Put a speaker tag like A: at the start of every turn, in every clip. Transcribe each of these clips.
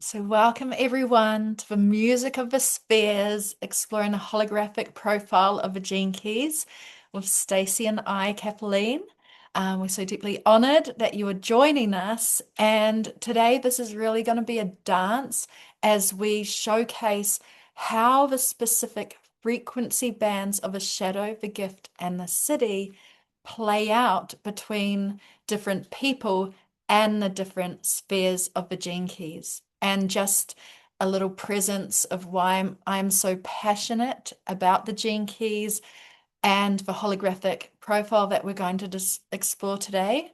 A: So, welcome everyone to the Music of the Spheres, exploring the holographic profile of the gene keys with Stacy and I, Kathleen. We're so deeply honored that you are joining us. And today, this is really going to be a dance as we showcase how the specific frequency bands of a shadow, the gift, and the city play out between different people and the different spheres of the gene keys. And just a little presence of why I'm so passionate about the gene keys and the holographic profile that we're going to explore today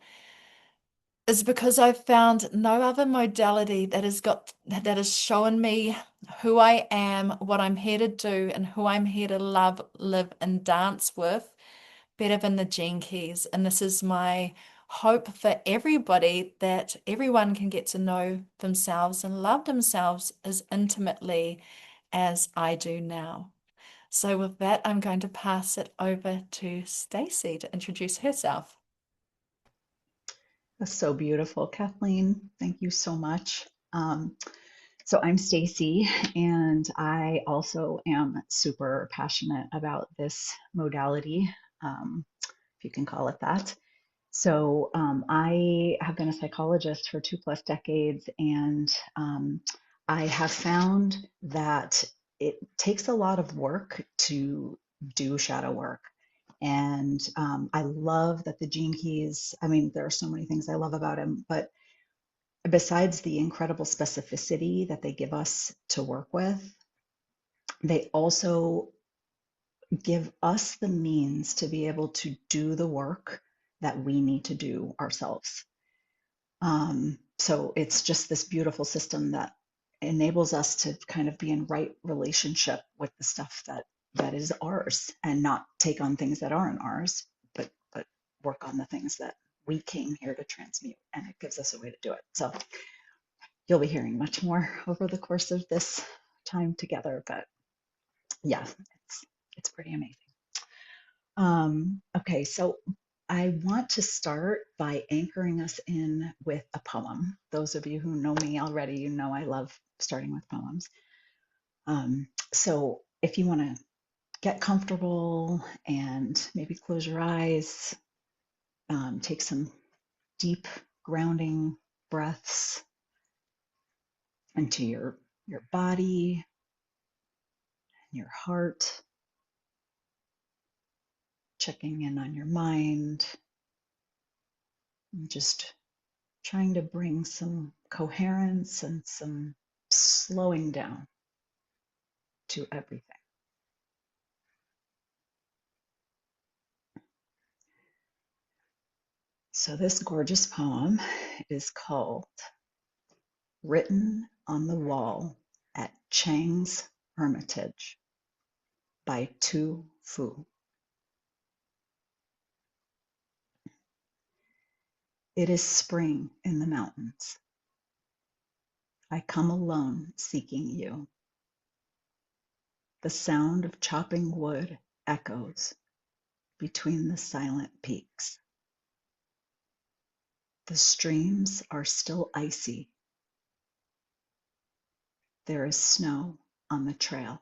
A: is because I've found no other modality that has shown me who I am, what I'm here to do, and who I'm here to love, live, and dance with better than the gene keys. And this is my hope for everybody, that everyone can get to know themselves and love themselves as intimately as I do now. So with that, I'm going to pass it over to Stacy to introduce herself.
B: That's so beautiful, Kathleen. Thank you so much. So I'm Stacy, and I also am super passionate about this modality, if you can call it that. I have been a psychologist for 2+ decades, and I have found that it takes a lot of work to do shadow work. And I love that the Gene Keys, I mean, there are so many things I love about them, but besides the incredible specificity that they give us to work with, they also give us the means to be able to do the work that we need to do ourselves. So it's just this beautiful system that enables us to kind of be in right relationship with the stuff that is ours, and not take on things that aren't ours, but work on the things that we came here to transmute, and it gives us a way to do it. So you'll be hearing much more over the course of this time together, but yeah, it's pretty amazing. Okay, so I want to start by anchoring us in with a poem. Those of you who know me already, you know I love starting with poems. So if you want to get comfortable and maybe close your eyes, take some deep grounding breaths into your body, your heart, checking in on your mind, and just trying to bring some coherence and some slowing down to everything. So, this gorgeous poem is called Written on the Wall at Chang's Hermitage by Tu Fu. It is spring in the mountains. I come alone seeking you. The sound of chopping wood echoes between the silent peaks. The streams are still icy. There is snow on the trail.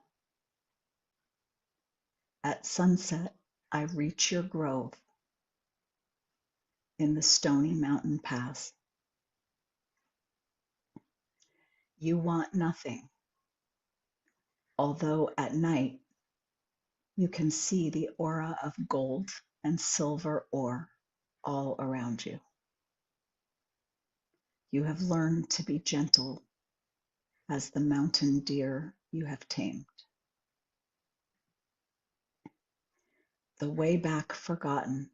B: At sunset, I reach your grove in the stony mountain pass. You want nothing, although at night you can see the aura of gold and silver ore all around you. You have learned to be gentle as the mountain deer you have tamed. The way back forgotten,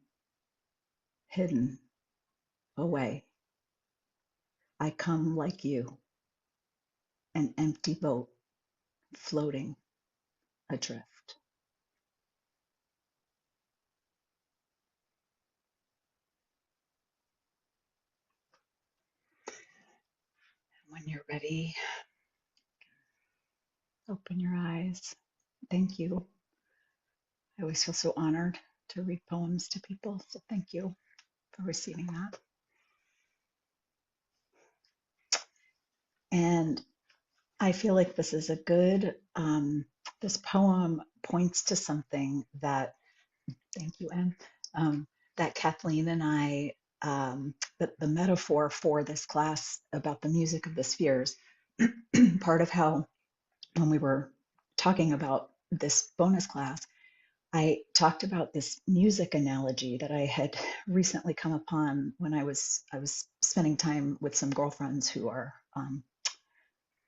B: hidden away. I come like you, an empty boat floating adrift. When you're ready, open your eyes. Thank you. I always feel so honored to read poems to people, so thank you for receiving that. And I feel like this is a good, this poem points to something that, thank you, Anne, that Kathleen and I, the metaphor for this class about the music of the spheres, part of how, when we were talking about this bonus class, I talked about this music analogy that I had recently come upon when I was spending time with some girlfriends who are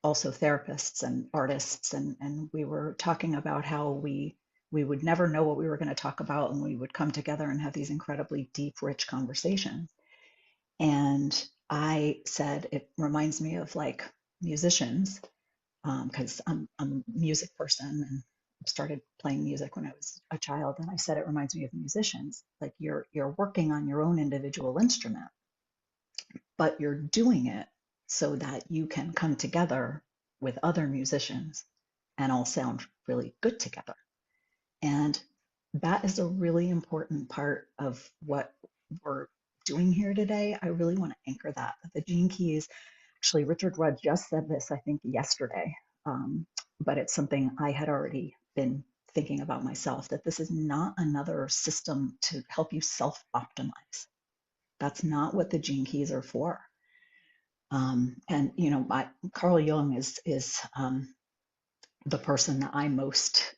B: also therapists and artists, and we were talking about how we would never know what we were going to talk about, and we would come together and have these incredibly deep, rich conversations. And I said it reminds me of like musicians, because I'm a music person and started playing music when I was a child. And I said it reminds me of musicians. Like you're working on your own individual instrument, but you're doing it so that you can come together with other musicians and all sound really good together. And that is a really important part of what we're doing here today. I really want to anchor that. The Gene Keys, actually, Richard Rudd just said this, I think, yesterday, but it's something I had already been thinking about myself, that this is not another system to help you self optimize. That's not what the Gene Keys are for. And Carl Jung is the person that I most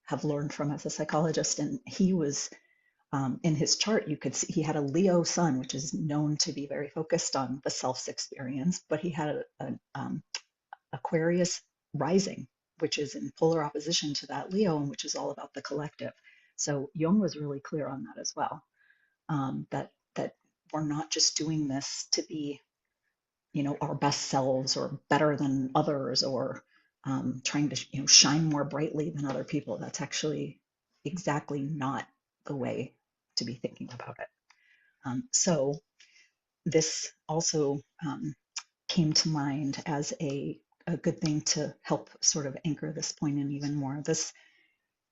B: have learned from as a psychologist, and he was in his chart. You could see he had a Leo sun, which is known to be very focused on the self's experience, but he had an Aquarius rising, which is in polar opposition to that Leo, and which is all about the collective. So Jung was really clear on that as well. That we're not just doing this to be our best selves or better than others, or trying to shine more brightly than other people. That's actually exactly not the way to be thinking about it. So this also came to mind as a good thing to help sort of anchor this point in even more.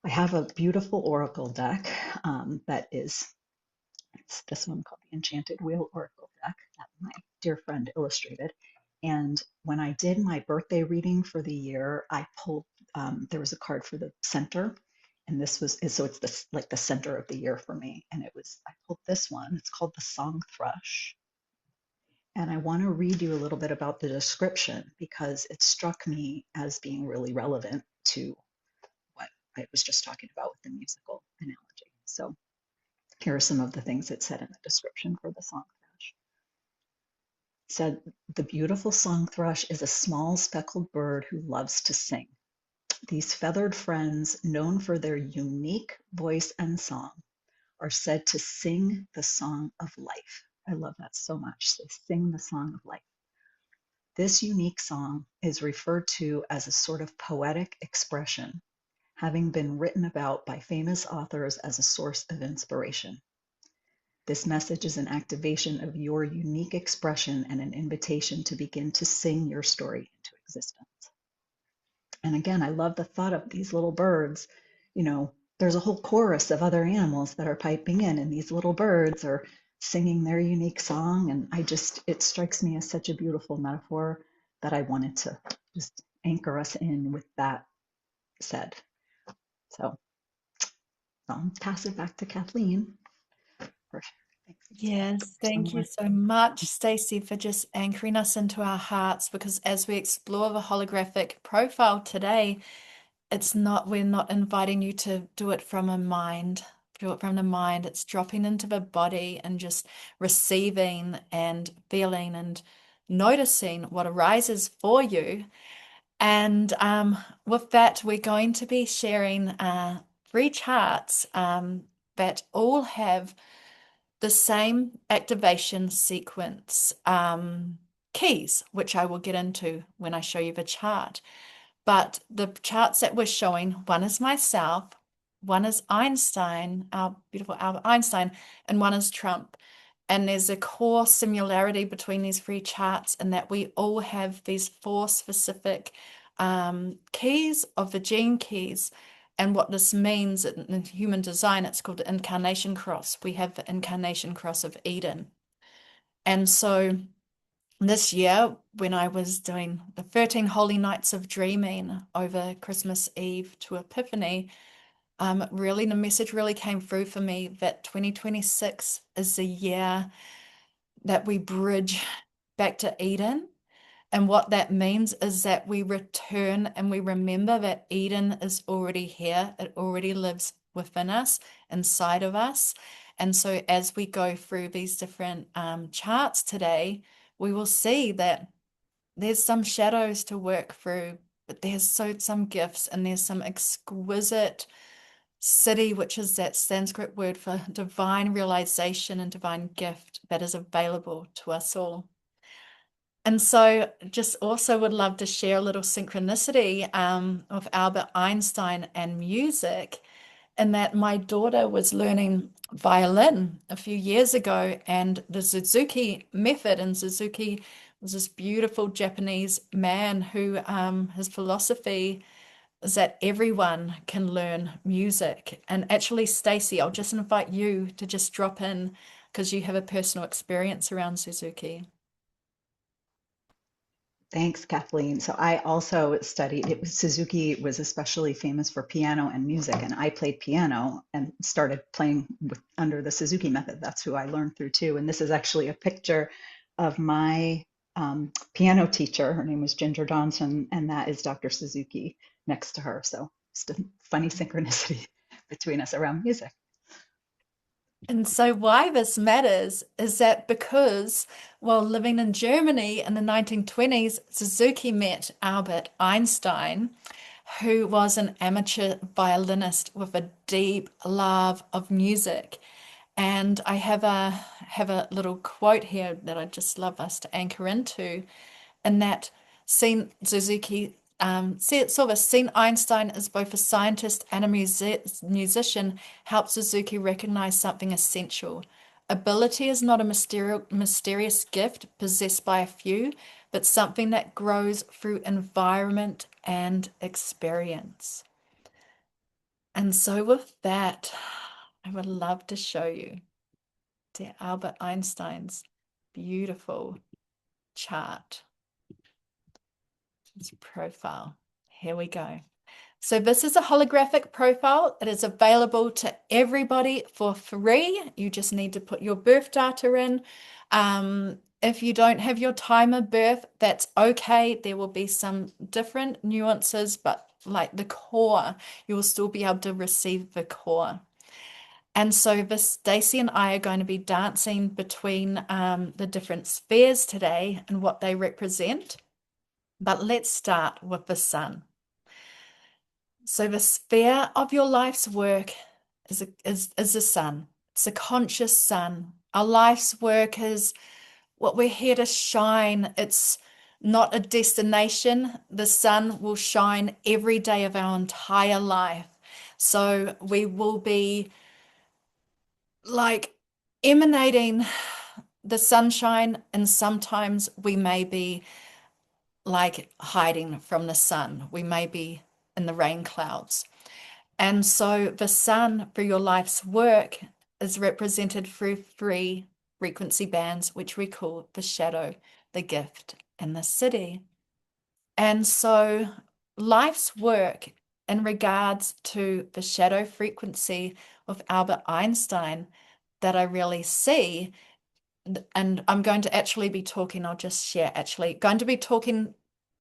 B: I have a beautiful oracle deck that is, it's this one called the Enchanted Wheel Oracle deck that my dear friend illustrated. And when I did my birthday reading for the year, I pulled, there was a card for the center. And this was, so it's this like the center of the year for me. And I pulled this one. It's called the Song Thrush. And I want to read you a little bit about the description because it struck me as being really relevant to what I was just talking about with the musical analogy. So here are some of the things it said in the description for the song thrush. It said, the beautiful song thrush is a small speckled bird who loves to sing. These feathered friends, known for their unique voice and song, are said to sing the song of life. I love that so much. They sing the song of life. This unique song is referred to as a sort of poetic expression, having been written about by famous authors as a source of inspiration. This message is an activation of your unique expression and an invitation to begin to sing your story into existence. And again, I love the thought of these little birds. There's a whole chorus of other animals that are piping in, and these little birds are singing their unique song. And it strikes me as such a beautiful metaphor that I wanted to just anchor us in with that said. So I'll pass it back to Kathleen for thanks
A: Yes,
B: for some
A: thank you
B: more.
A: so much, Stacey, for just anchoring us into our hearts. Because as we explore the holographic profile today, we're not inviting you to do it from a mind, do it from the mind. It's dropping into the body and just receiving and feeling and noticing what arises for you. And with that, we're going to be sharing three charts that all have the same activation sequence keys, which I will get into when I show you the chart. But the charts that we're showing, one is myself, one is Einstein, our beautiful Albert Einstein, and one is Trump. And there's a core similarity between these three charts in that we all have these four specific keys of the gene keys. And what this means in human design, it's called the incarnation cross. We have the incarnation cross of Eden. And so this year, when I was doing the 13 Holy Nights of Dreaming over Christmas Eve to Epiphany, really the message really came through for me that 2026 is the year that we bridge back to Eden. And what that means is that we return and we remember that Eden is already here. It already lives within us, inside of us. And so as we go through these different charts today, we will see that there's some shadows to work through, but there's some gifts and there's some exquisite Siddhi, which is that Sanskrit word for divine realization and divine gift that is available to us all. And so, just also would love to share a little synchronicity of Albert Einstein and music, in that my daughter was learning violin a few years ago, and the Suzuki method, and Suzuki was this beautiful Japanese man who his philosophy is that everyone can learn music. And actually, Stacy, I'll just invite you to just drop in because you have a personal experience around Suzuki.
B: Thanks, Kathleen. So I also studied, it was Suzuki was especially famous for piano and music, and I played piano and started playing under the Suzuki method. That's who I learned through too. And this is actually a picture of my piano teacher. Her name was Ginger Johnson, and that is Dr. Suzuki next to her. So just a funny synchronicity between us around music.
A: And so, why this matters is that because while living in Germany in the 1920s, Suzuki met Albert Einstein, who was an amateur violinist with a deep love of music. And I have a little quote here that I just love us to anchor into, and that seen Suzuki sort of seen Einstein as both a scientist and a musician helped Suzuki recognize something essential. Ability is not a mysterious gift possessed by a few, but something that grows through environment and experience. And so, with that, I would love to show you dear Albert Einstein's beautiful chart, his profile. Here we go. So this is a holographic profile. It is available to everybody for free. You just need to put your birth data in. If you don't have your time of birth, that's okay. There will be some different nuances, but like the core, you will still be able to receive the core. And so this Stacey and I are going to be dancing between the different spheres today and what they represent. But let's start with the sun. So the sphere of your life's work is the sun. It's a conscious sun. Our life's work is what we're here to shine. It's not a destination. The sun will shine every day of our entire life. So we will be like emanating the sunshine, and sometimes we may be like hiding from the sun. We may be in the rain clouds. And so the sun for your life's work is represented through three frequency bands, which we call the shadow, the gift, and the Siddhi. And so life's work in regards to the shadow frequency of Albert Einstein that I really see, and I'm going to actually be talking, I'll just share actually, going to be talking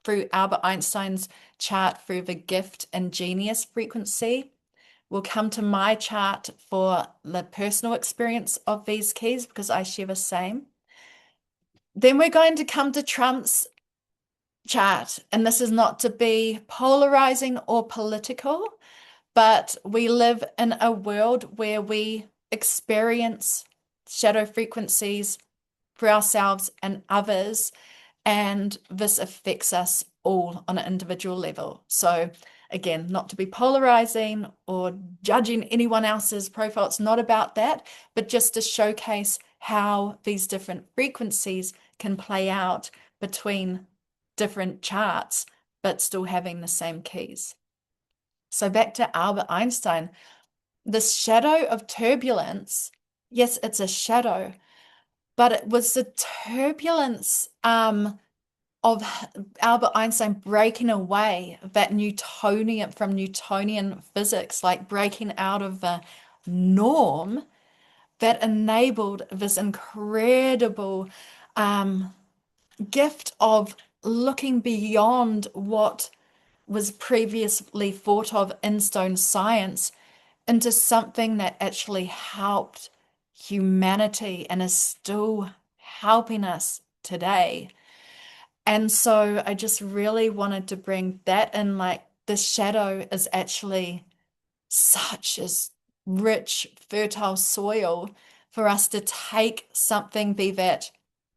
A: through Albert Einstein's chart through the gift and genius frequency. We'll come to my chart for the personal experience of these keys because I share the same. Then we're going to come to Trump's chart, and this is not to be polarizing or political, but we live in a world where we experience shadow frequencies for ourselves and others, and this affects us all on an individual level. So, again, not to be polarizing or judging anyone else's profile, it's not about that, but just to showcase how these different frequencies can play out between different charts, but still having the same keys. So, back to Albert Einstein, the shadow of turbulence, yes, it's a shadow, but it was the turbulence of Albert Einstein breaking away that Newtonian from Newtonian physics, like breaking out of the norm that enabled this incredible um, gift of looking beyond what was previously thought of in stone science into something that actually helped humanity and is still helping us today. And so I just really wanted to bring that in, like the shadow is actually such as rich, fertile soil for us to take something, be that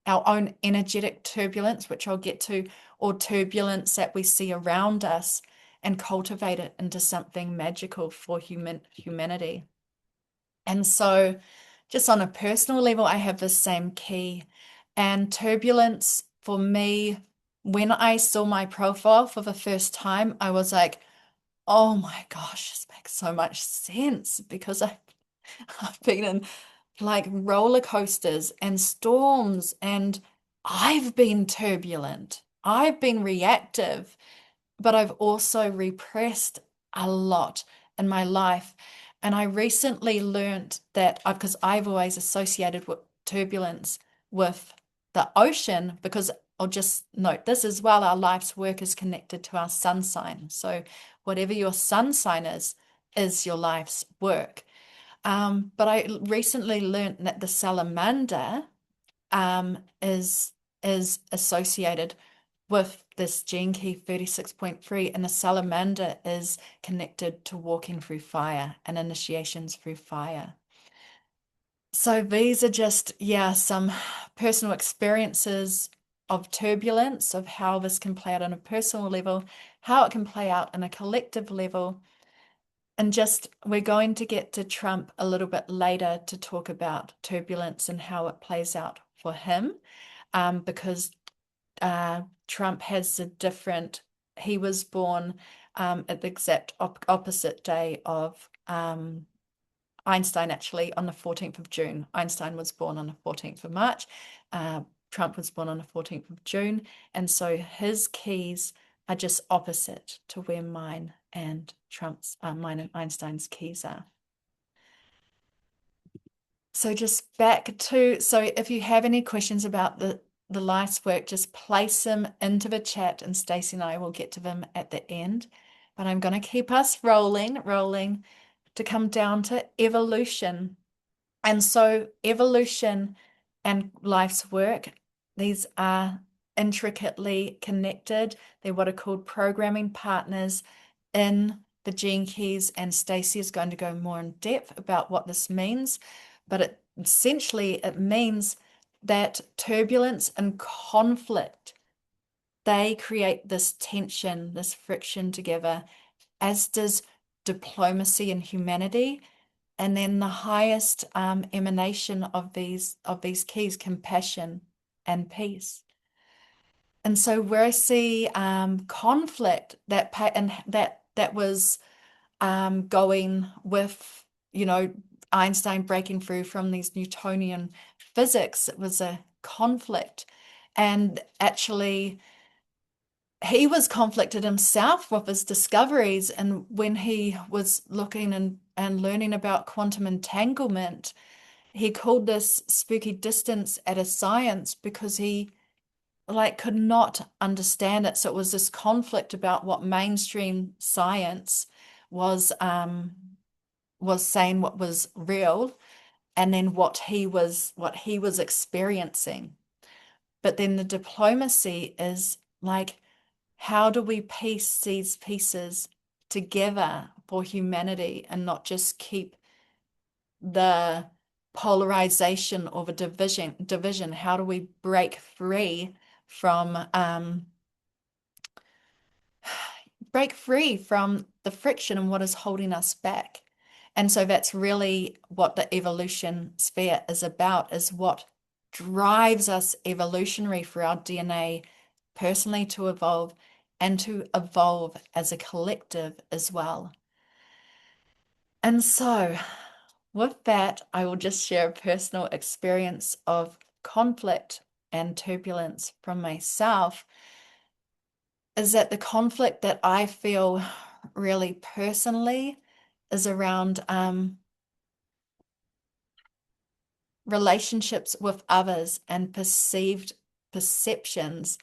A: our own energetic turbulence, which I'll get to, or turbulence that we see around us, and cultivate it into something magical for humanity. And so, just on a personal level, I have the same key. And turbulence for me, when I saw my profile for the first time, I was like, oh my gosh, this makes so much sense because I've been in like roller coasters and storms, and I've been turbulent. I've been reactive, but I've also repressed a lot in my life. And I recently learned that because I've always associated with turbulence with the ocean, because I'll just note this as well, our life's work is connected to our sun sign. So whatever your sun sign is your life's work. But I recently learned that the salamander is associated with this gene key 36.3, and the salamander is connected to walking through fire and initiations through fire. So these are just, yeah, some personal experiences of turbulence, of how this can play out on a personal level, how it can play out on a collective level. And just, we're going to get to Trump a little bit later to talk about turbulence and how it plays out for him, because Trump has a different, he was born at the exact opposite day of Einstein, actually, on the 14th of June. Einstein was born on the 14th of March. Trump was born on the 14th of June. And so his keys are just opposite to where mine and mine and Einstein's keys are. So just back to, so if you have any questions about the life's work, just place them into the chat and Stacy and I will get to them at the end. But I'm going to keep us rolling to come down to evolution. And so evolution and life's work, these are intricately connected. They're what are called programming partners in the gene keys, and Stacy is going to go more in depth about what this means. But essentially it means that turbulence and conflict, they create this tension, this friction together, as does diplomacy and humanity. And then the highest emanation of these keys, compassion and peace. And so where I see conflict and that was going with, Einstein breaking through from these Newtonian physics, it was a conflict. And actually, he was conflicted himself with his discoveries. And when he was looking and learning about quantum entanglement, he called this spooky distance at a science because he like could not understand it. So it was this conflict about what mainstream science was saying what was real, and then what he was experiencing. But then the diplomacy is like, how do we piece these pieces together for humanity and not just keep the polarization or the division? How do we break free from the friction and what is holding us back? And so that's really what the evolution sphere is about, is what drives us evolutionary for our DNA personally to evolve and to evolve as a collective as well. And so with that, I will just share a personal experience of conflict and turbulence from myself is that the conflict that I feel really personally is around relationships with others and perceived perceptions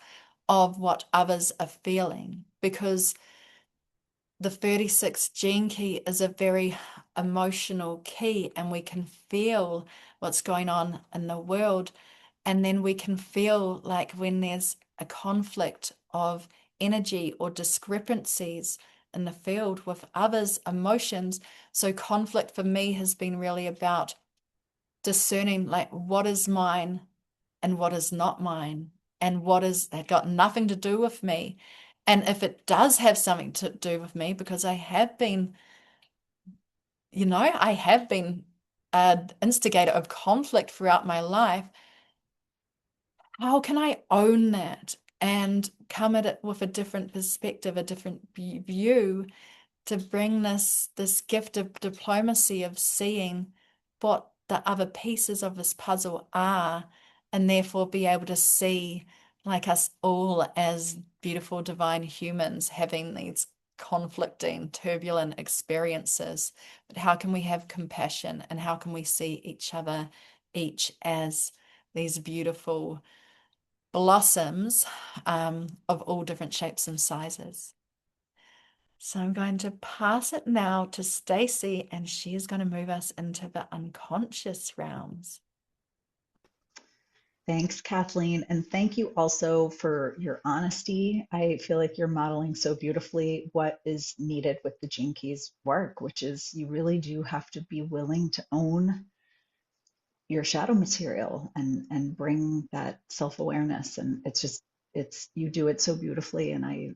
A: of what others are feeling. Because the 36 gene key is a very emotional key, and we can feel what's going on in the world. And then we can feel like when there's a conflict of energy or discrepancies in the field with others' emotions. So, conflict for me has been really about discerning like what is mine and what is not mine, and what is that got nothing to do with me. And if it does have something to do with me, because I have been, I have been an instigator of conflict throughout my life, how can I own that and come at it with a different perspective, a different view, to bring this gift of diplomacy of seeing what the other pieces of this puzzle are, and therefore be able to see like us all as beautiful divine humans having these conflicting, turbulent experiences. But how can we have compassion, and how can we see each other each as these beautiful blossoms of all different shapes and sizes? So I'm going to pass it now to Stacy, and she is going to move us into the unconscious realms.
B: Thanks, Kathleen. And thank you also for your honesty. I feel like you're modeling so beautifully what is needed with the Gene Keys work, which is you really do have to be willing to own your shadow material and bring that self-awareness. And it's you do it so beautifully. And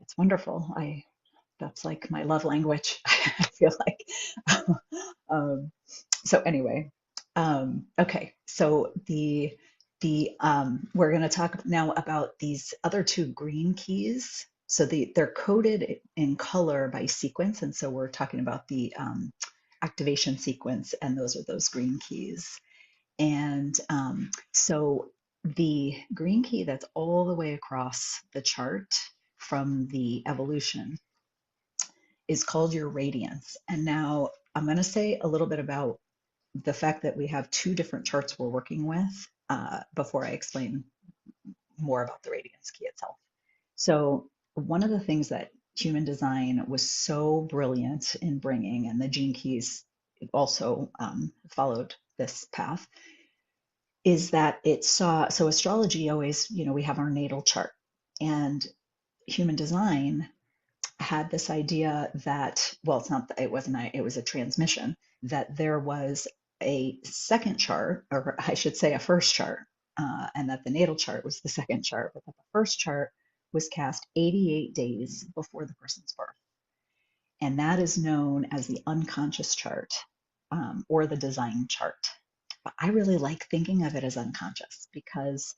B: it's wonderful. That's like my love language. I feel like. um, so anyway, okay. So the we're going to talk now about these other two green keys. So they're coded in color by sequence, and so we're talking about the activation sequence, and those are those green keys. And so the green key that's all the way across the chart from the evolution is called your radiance. And now I'm going to say a little bit about the fact that we have two different charts we're working with before I explain more about the radiance key itself. So, one of the things that human design was so brilliant in bringing, and the gene keys also followed this path, is that it saw, so astrology always, we have our natal chart, and human design had this idea that, well, it's not, it wasn't, it was a transmission, that there was a second chart, or I should say a first chart, and that the natal chart was the second chart, but that the first chart was cast 88 days before the person's birth. And that is known as the unconscious chart, or the design chart. But I really like thinking of it as unconscious because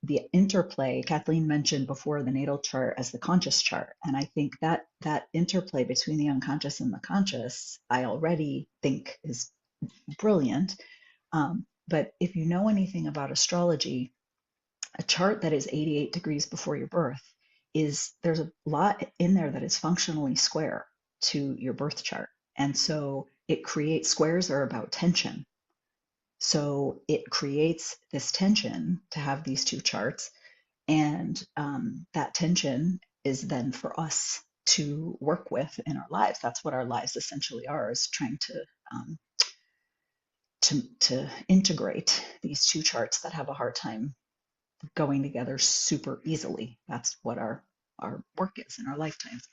B: the interplay, Kathleen mentioned before the natal chart as the conscious chart. And I think that interplay between the unconscious and the conscious, I already think is brilliant. But if you know anything about astrology, a chart that is 88 degrees before your birth there's a lot in there that is functionally square to your birth chart. And so it creates, squares are about tension. So it creates this tension to have these two charts. And that tension is then for us to work with in our lives. That's what our lives essentially are, is trying um, to integrate these two charts that have a hard time going together super easily. That's what our work is in our lifetimes.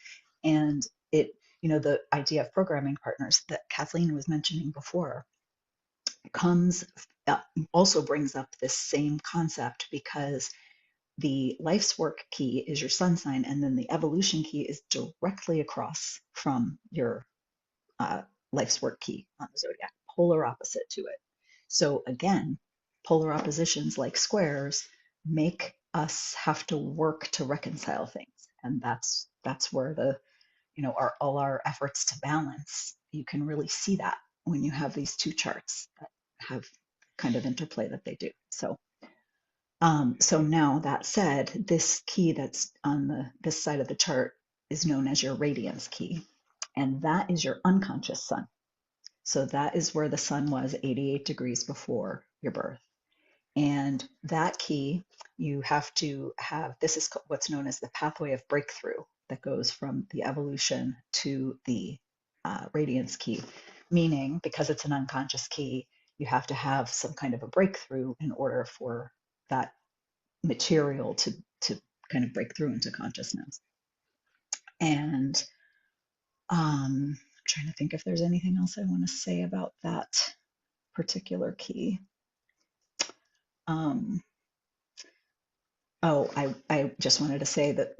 B: And it, the idea of programming partners that Kathleen was mentioning before comes also brings up this same concept, because the life's work key is your sun sign, and then the evolution key is directly across from your uh, life's work key on the zodiac, polar opposite to it. So again, polar oppositions like squares make us have to work to reconcile things, and that's where all our efforts to balance. You can really see that when you have these two charts that have kind of interplay that they do. So now that said, this key that's on this side of the chart is known as your radiance key, and that is your unconscious sun. So that is where the sun was 88 degrees before your birth. And that key, you have to have this is what's known as the pathway of breakthrough that goes from the evolution to the radiance key, meaning because it's an unconscious key, you have to have some kind of a breakthrough in order for that material to kind of break through into consciousness. And I'm trying to think if there's anything else I want to say about that particular key. Um, I just wanted to say that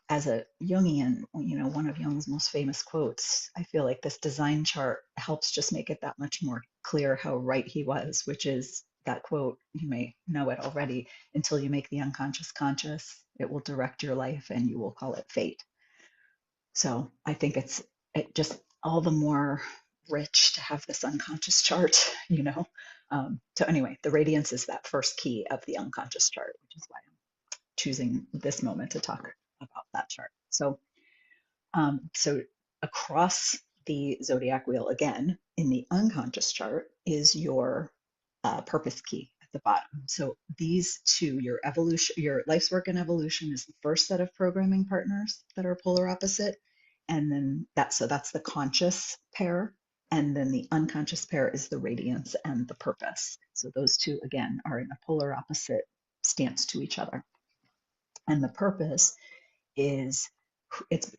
B: as a Jungian, one of Jung's most famous quotes, I feel like this design chart helps just make it that much more clear how right he was, which is that quote, you may know it already, until you make the unconscious conscious, it will direct your life and you will call it fate. So I think it just all the more rich to have this unconscious chart, So anyway, the radiance is that first key of the unconscious chart, which is why choosing this moment to talk about that chart. So across the zodiac wheel again in the unconscious chart is your purpose key at the bottom. So these two, your evolution, your life's work and evolution, is the first set of programming partners that are polar opposite, and then that's the conscious pair, and then the unconscious pair is the radiance and the purpose. So those two again are in a polar opposite stance to each other. And the purpose is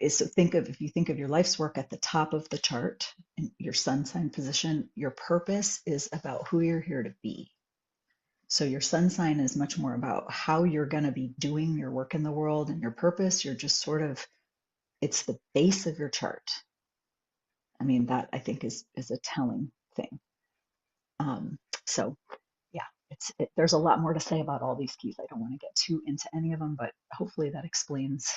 B: so if you think of your life's work at the top of the chart in your sun sign position, your purpose is about who you're here to be. So your sun sign is much more about how you're going to be doing your work in the world, and your purpose, you're just sort of, it's the base of your chart. I mean, that I think is a telling thing. So yeah, there's a lot more to say about all these keys. I don't want to get too into any of them, but hopefully that explains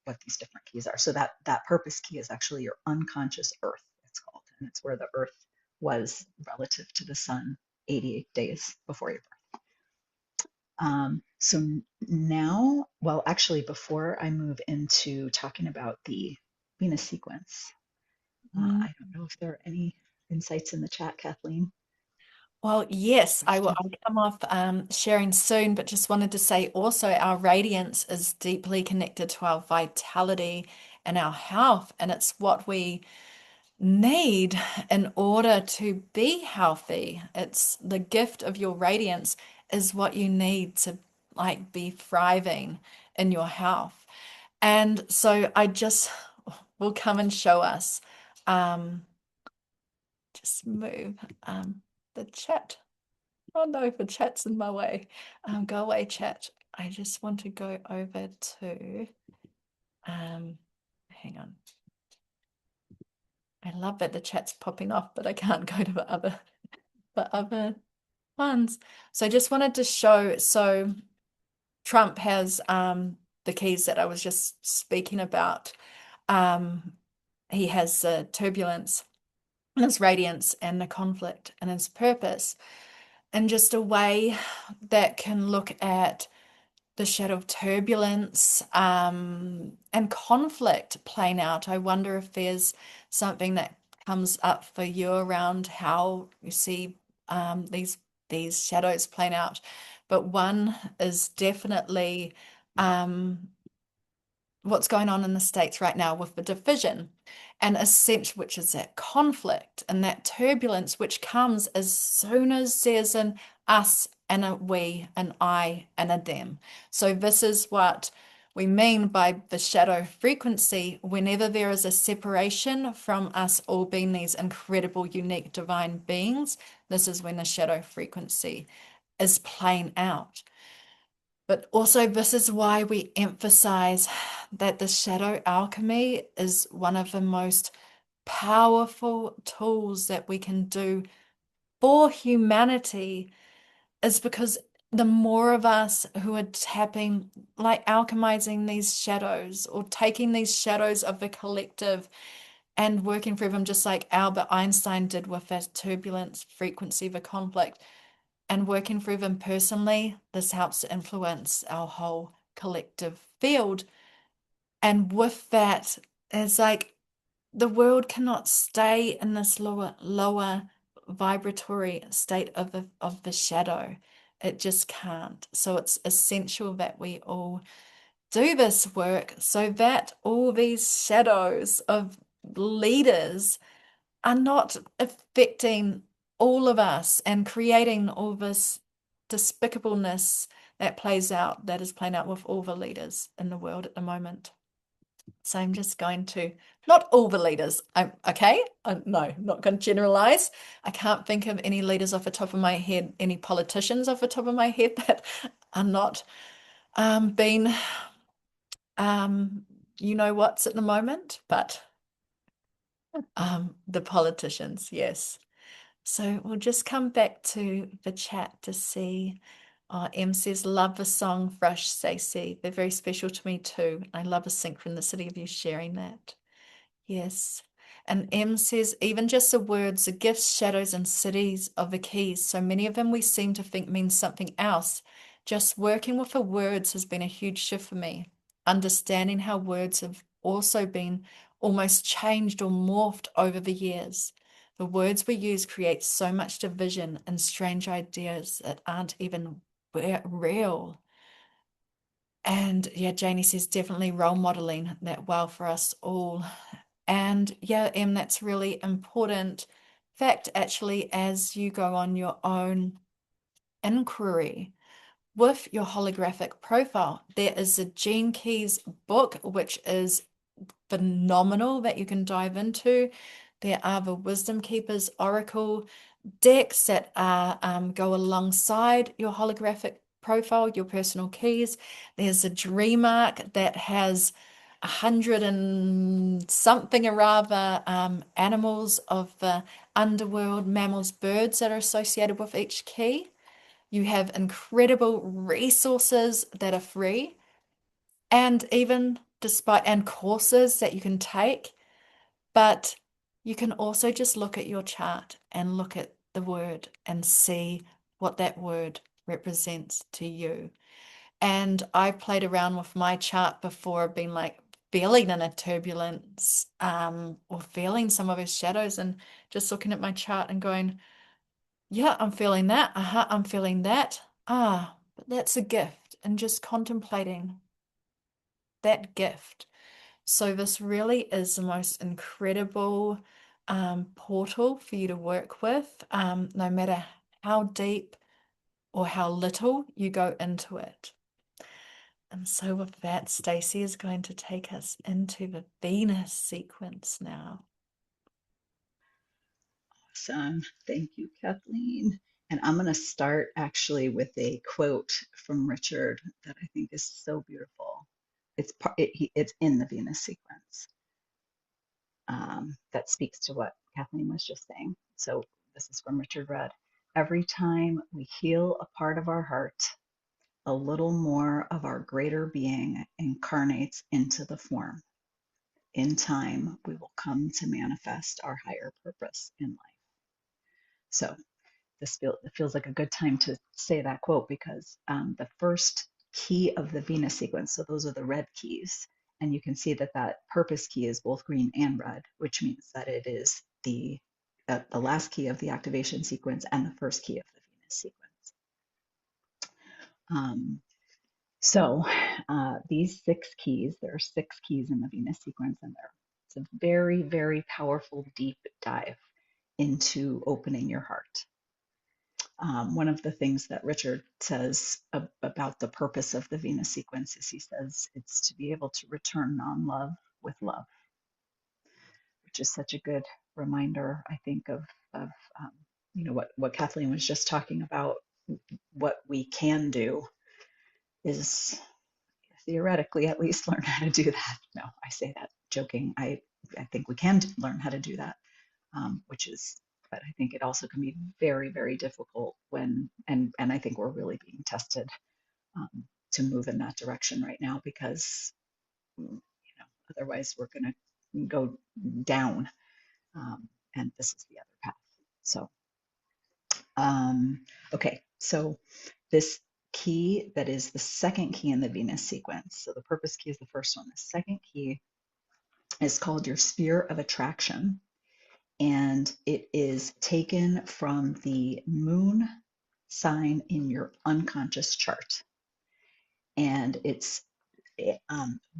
B: what these different keys are. So that purpose key is actually your unconscious earth, it's called, and it's where the earth was relative to the sun 88 days before your birth. So now, well, actually, before I move into talking about the Venus sequence, I don't know if there are any insights in the chat, Kathleen.
A: Well, yes, I will.
B: Question.
A: I'll come off sharing soon, but just wanted to say also our radiance is deeply connected to our vitality and our health, and it's what we need in order to be healthy. It's the gift of your radiance is what you need to like be thriving in your health. And so I just will come and show us. Um, just move the chat. Oh no, the chat's in my way. Go away, chat. I just want to go over to hang on. I love that the chat's popping off, but I can't go to the other ones. So I just wanted to show, so Trump has the keys that I was just speaking about. Um, he has the turbulence, his radiance, and the conflict, and his purpose, and just a way that can look at the shadow of turbulence and conflict playing out. I wonder if there's something that comes up for you around how you see these shadows playing out. But one is definitely um, what's going on in the States right now with the division and essentially, which is that conflict and that turbulence, which comes as soon as there's an us and a we, an I and a them. So this is what we mean by the shadow frequency. Whenever there is a separation from us all being these incredible, unique, divine beings, this is when the shadow frequency is playing out. But also, this is why we emphasize that the shadow alchemy is one of the most powerful tools that we can do for humanity, is because the more of us who are tapping, like alchemizing these shadows or taking these shadows of the collective and working through them, just like Albert Einstein did with that turbulence frequency, the conflict, And working through them personally, this helps to influence our whole collective field. And with that, it's like the world cannot stay in this lower vibratory state of the shadow. It just can't. So it's essential that we all do this work so that all these shadows of leaders are not affecting all of us and creating all this despicableness that is playing out with all the leaders in the world at the moment. So I'm just going to, not all the leaders, I'm okay. No, not going to generalize. I can't think of any leaders off the top of my head, any politicians off the top of my head that are not being, um, you know what's at the moment, but the politicians, yes. So we'll just come back to the chat to see. M says, love the song Fresh, Stacey. They're very special to me too. I love the synchronicity of you sharing that. Yes. And M says, even just the words, the gifts, shadows, and cities of the keys. So many of them we seem to think mean something else. Just working with the words has been a huge shift for me. Understanding how words have also been almost changed or morphed over the years. The words we use create so much division and strange ideas that aren't even real. And yeah, Janie says definitely role modeling that well for us all. And yeah, Em, that's really important fact actually as you go on your own inquiry with your holographic profile. There is a Gene Keys book, which is phenomenal that you can dive into. There are the Wisdom Keepers Oracle decks that are go alongside your holographic profile, your personal keys. There's a dream arc that has 100 and something or rather animals of the underworld, mammals, birds that are associated with each key. You have incredible resources that are free, and even despite and courses that you can take, but you can also just look at your chart and look at the word and see what that word represents to you. And I played around with my chart before, being like feeling in a turbulence, or feeling some of his shadows, and just looking at my chart and going, yeah, I'm feeling that. I'm feeling that. But that's a gift. And just contemplating that gift. So this really is the most incredible portal for you to work with, no matter how deep or how little you go into it. And so with that, Stacey is going to take us into the Venus sequence now.
B: Awesome. Thank you, Kathleen. And I'm going to start actually with a quote from Richard that I think is so beautiful. It's in the Venus sequence, that speaks to what Kathleen was just saying. So this is from Richard Rudd. Every time we heal a part of our heart, a little more of our greater being incarnates into the form. In time, we will come to manifest our higher purpose in life. So it feels like a good time to say that quote because the first key of the Venus sequence, so those are the red keys, and you can see that that purpose key is both green and red, which means that it is the last key of the activation sequence and the first key of the Venus sequence. So these 6 keys, there are 6 keys in the Venus sequence, and it's a very, very powerful deep dive into opening your heart. One of the things that Richard says about the purpose of the Venus sequence is he says it's to be able to return non-love with love, which is such a good reminder, I think, of what Kathleen was just talking about. What we can do is theoretically at least learn how to do that. No, I say that joking. I think we can learn how to do that, but I think it also can be very, very difficult and I think we're really being tested to move in that direction right now because, otherwise we're going to go down, and this is the other path. So, okay, So this key that is the second key in the Venus sequence. So the purpose key is the first one. The second key is called your sphere of attraction, and it is taken from the moon sign in your unconscious chart. And it's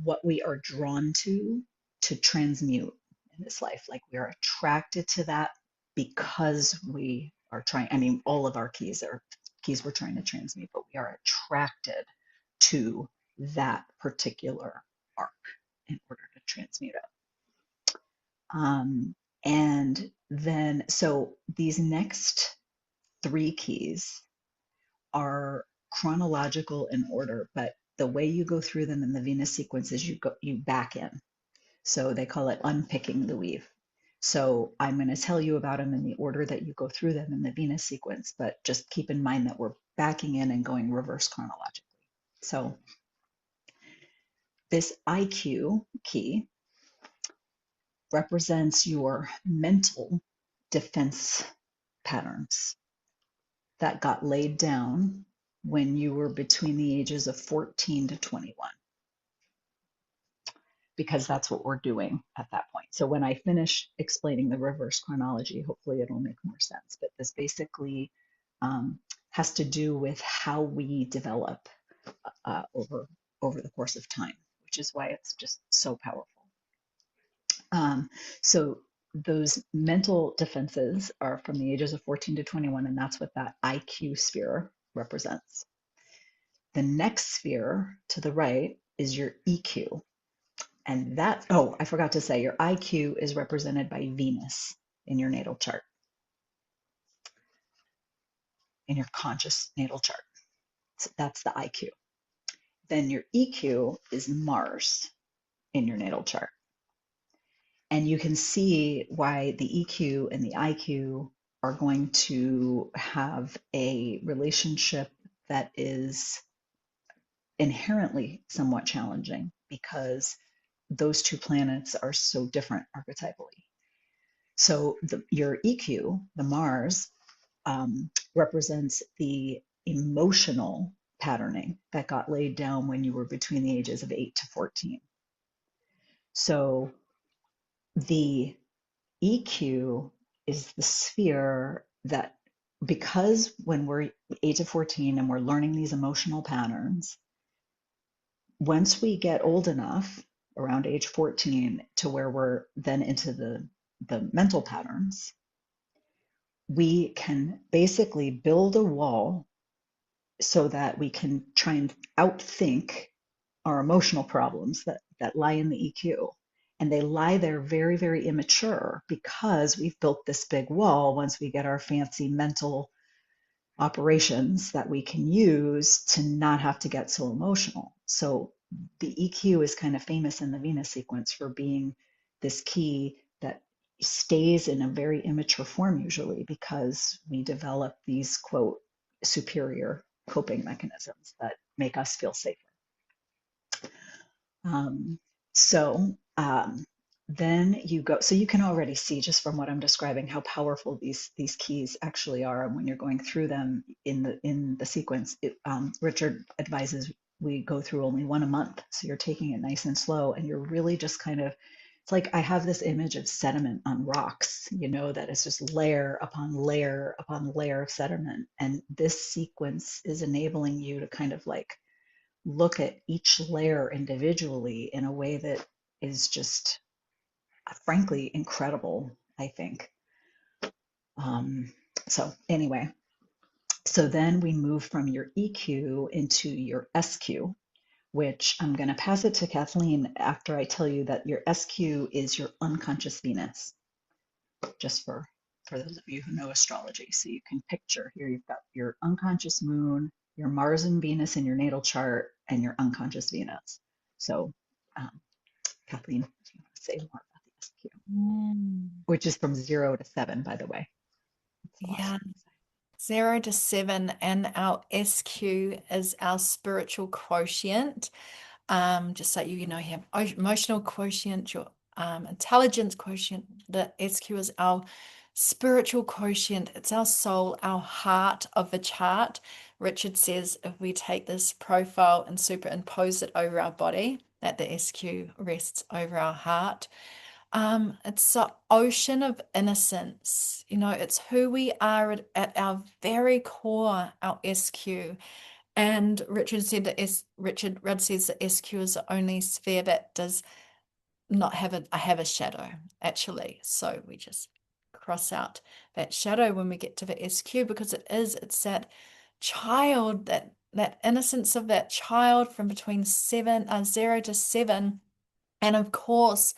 B: what we are drawn to transmute in this life. Like we are attracted to that because we are trying, I mean, all of our keys are keys we're trying to transmute, but we are attracted to that particular arc in order to transmute it. And then, so these next three keys are chronological in order, but the way you go through them in the Venus sequence is you back in. So they call it unpicking the weave. So I'm going to tell you about them in the order that you go through them in the Venus sequence, but just keep in mind that we're backing in and going reverse chronologically. So this IQ key represents your mental defense patterns that got laid down when you were between the ages of 14 to 21, because that's what we're doing at that point. So when I finish explaining the reverse chronology, hopefully it'll make more sense. But this basically um, has to do with how we develop over the course of time, which is why it's just so powerful. So those mental defenses are from the ages of 14 to 21, and that's what that IQ sphere represents. The next sphere to the right is your EQ. And that, oh, I forgot to say, your IQ is represented by Venus in your natal chart, in your conscious natal chart. So that's the IQ. Then your EQ is Mars in your natal chart. And you can see why the EQ and the IQ are going to have a relationship that is inherently somewhat challenging because those two planets are so different archetypally. So your EQ, the Mars, represents the emotional patterning that got laid down when you were between the ages of 8 to 14. So the EQ is the sphere that, because when we're 8 to 14 and we're learning these emotional patterns, once we get old enough, around age 14, to where we're then into the mental patterns, we can basically build a wall so that we can try and outthink our emotional problems that lie in the EQ. And they lie there very, very immature because we've built this big wall once we get our fancy mental operations that we can use to not have to get so emotional. So the EQ is kind of famous in the Venus sequence for being this key that stays in a very immature form usually because we develop these quote superior coping mechanisms that make us feel safer. Um, so then you go, so you can already see just from what I'm describing how powerful these keys actually are. And when you're going through them in the sequence, Richard advises we go through only one a month. So you're taking it nice and slow, and you're really just kind of, it's like I have this image of sediment on rocks, that is just layer upon layer upon layer of sediment. And this sequence is enabling you to kind of like look at each layer individually in a way that is just frankly incredible, I think. Um, so anyway, so then we move from your EQ into your SQ, which I'm going to pass it to Kathleen after I tell you that your SQ is your unconscious Venus, just for those of you who know astrology. So you can picture here, you've got your unconscious moon, your Mars and Venus in your natal chart, and your unconscious Venus. So, um, Kathleen, if you want to say more about the SQ,
A: Mm.
B: which is from 0 to 7, by the way. It's the last
A: Yeah,
B: one.
A: 0 to 7, and our SQ is our spiritual quotient. Just so you know, you have emotional quotient, your intelligence quotient. The SQ is our spiritual quotient. It's our soul, our heart of the chart. Richard says if we take this profile and superimpose it over our body, that the SQ rests over our heart. It's the ocean of innocence. It's who we are at our very core, our SQ. And Richard Rudd says that SQ is the only sphere that does not have have a shadow, actually. So we just cross out that shadow when we get to the SQ because it's that child, that innocence of that child from between 0 to 7. And of course,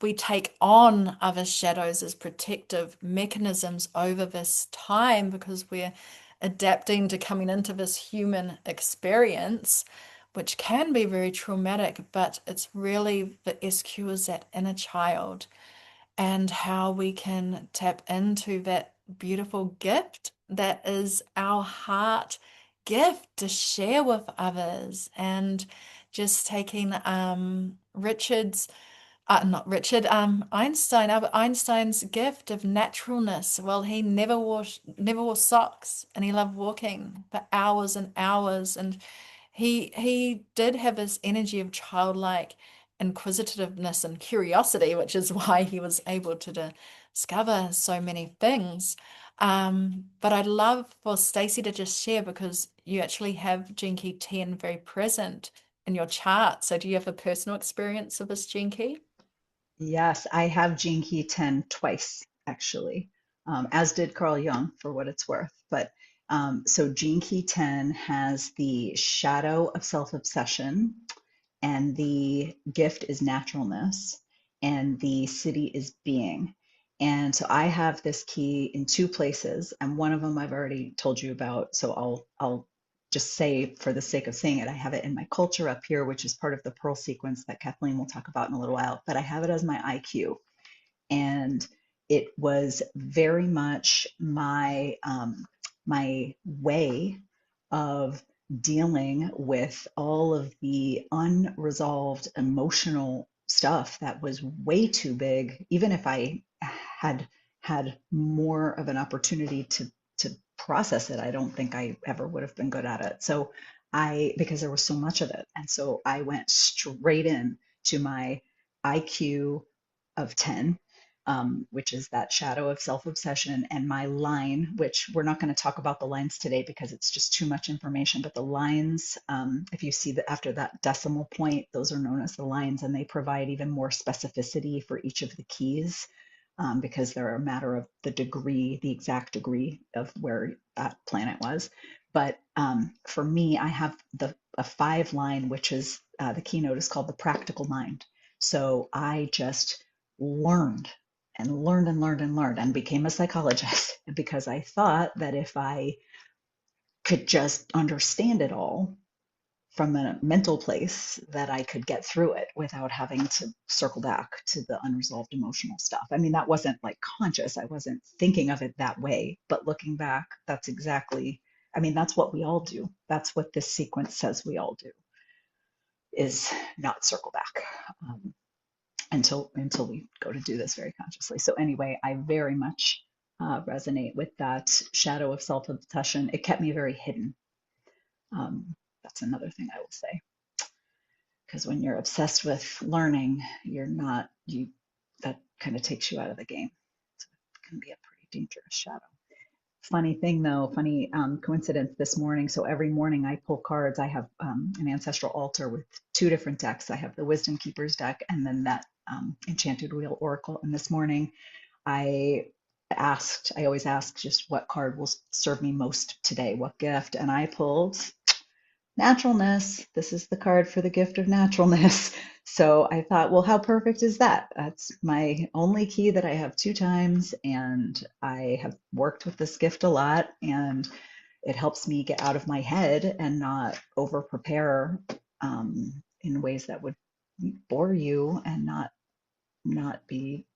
A: we take on other shadows as protective mechanisms over this time because we're adapting to coming into this human experience, which can be very traumatic, but it's really the SQ is that inner child and how we can tap into that beautiful gift that is our heart gift to share with others. And just taking Richard's not Richard, Albert Einstein's gift of naturalness. Well, he never wore socks, and he loved walking for hours and hours. And he did have this energy of childlike inquisitiveness and curiosity, which is why he was able to discover so many things. But I'd love for Stacey to just share because you actually have Gene Key 10 very present in your chart. So do you have a personal experience of this Gene Key?
B: Yes, I have Gene Key 10 twice, actually, as did Carl Jung, for what it's worth. But so Gene Key 10 has the shadow of self-obsession, and the gift is naturalness, and the city is being. And so I have this key in two places, and one of them I've already told you about. So I'll just say, for the sake of saying it, I have it in my culture up here, which is part of the Pearl sequence that Kathleen will talk about in a little while. But I have it as my IQ, and it was very much my way of dealing with all of the unresolved emotional stuff that was way too big. Even if I had more of an opportunity to process it, I don't think I ever would have been good at it. So because there was so much of it, and so I went straight in to my IQ of 10, which is that shadow of self obsession, and my line, which we're not going to talk about the lines today because it's just too much information. But the lines, if you see that after that decimal point, those are known as the lines, and they provide even more specificity for each of the keys. Because they're a matter of the degree, the exact degree of where that planet was. But for me, I have a 5 line, which is the keynote is called the practical mind. So I just learned and learned and learned and learned and became a psychologist because I thought that if I could just understand it all from a mental place, that I could get through it without having to circle back to the unresolved emotional stuff. I mean, that wasn't like conscious. I wasn't thinking of it that way. But looking back, that's exactly, I mean, that's what we all do. That's what this sequence says we all do, is not circle back. Until we go to do this very consciously. So anyway, I very much resonate with that shadow of self-obsession. It kept me very hidden. That's another thing I will say. Because when you're obsessed with learning, you're not, that kind of takes you out of the game. So it can be a pretty dangerous shadow. Funny thing though, funny coincidence this morning. So every morning I pull cards. I have an ancestral altar with 2 different decks. I have the Wisdom Keepers deck and then that Enchanted Wheel Oracle. And this morning I always ask just what card will serve me most today, what gift. And I pulled naturalness. This is the card for the gift of naturalness. So I thought, well, how perfect is that? That's my only key that I have 2 times, and I have worked with this gift a lot, and it helps me get out of my head and not over prepare in ways that would bore you and not be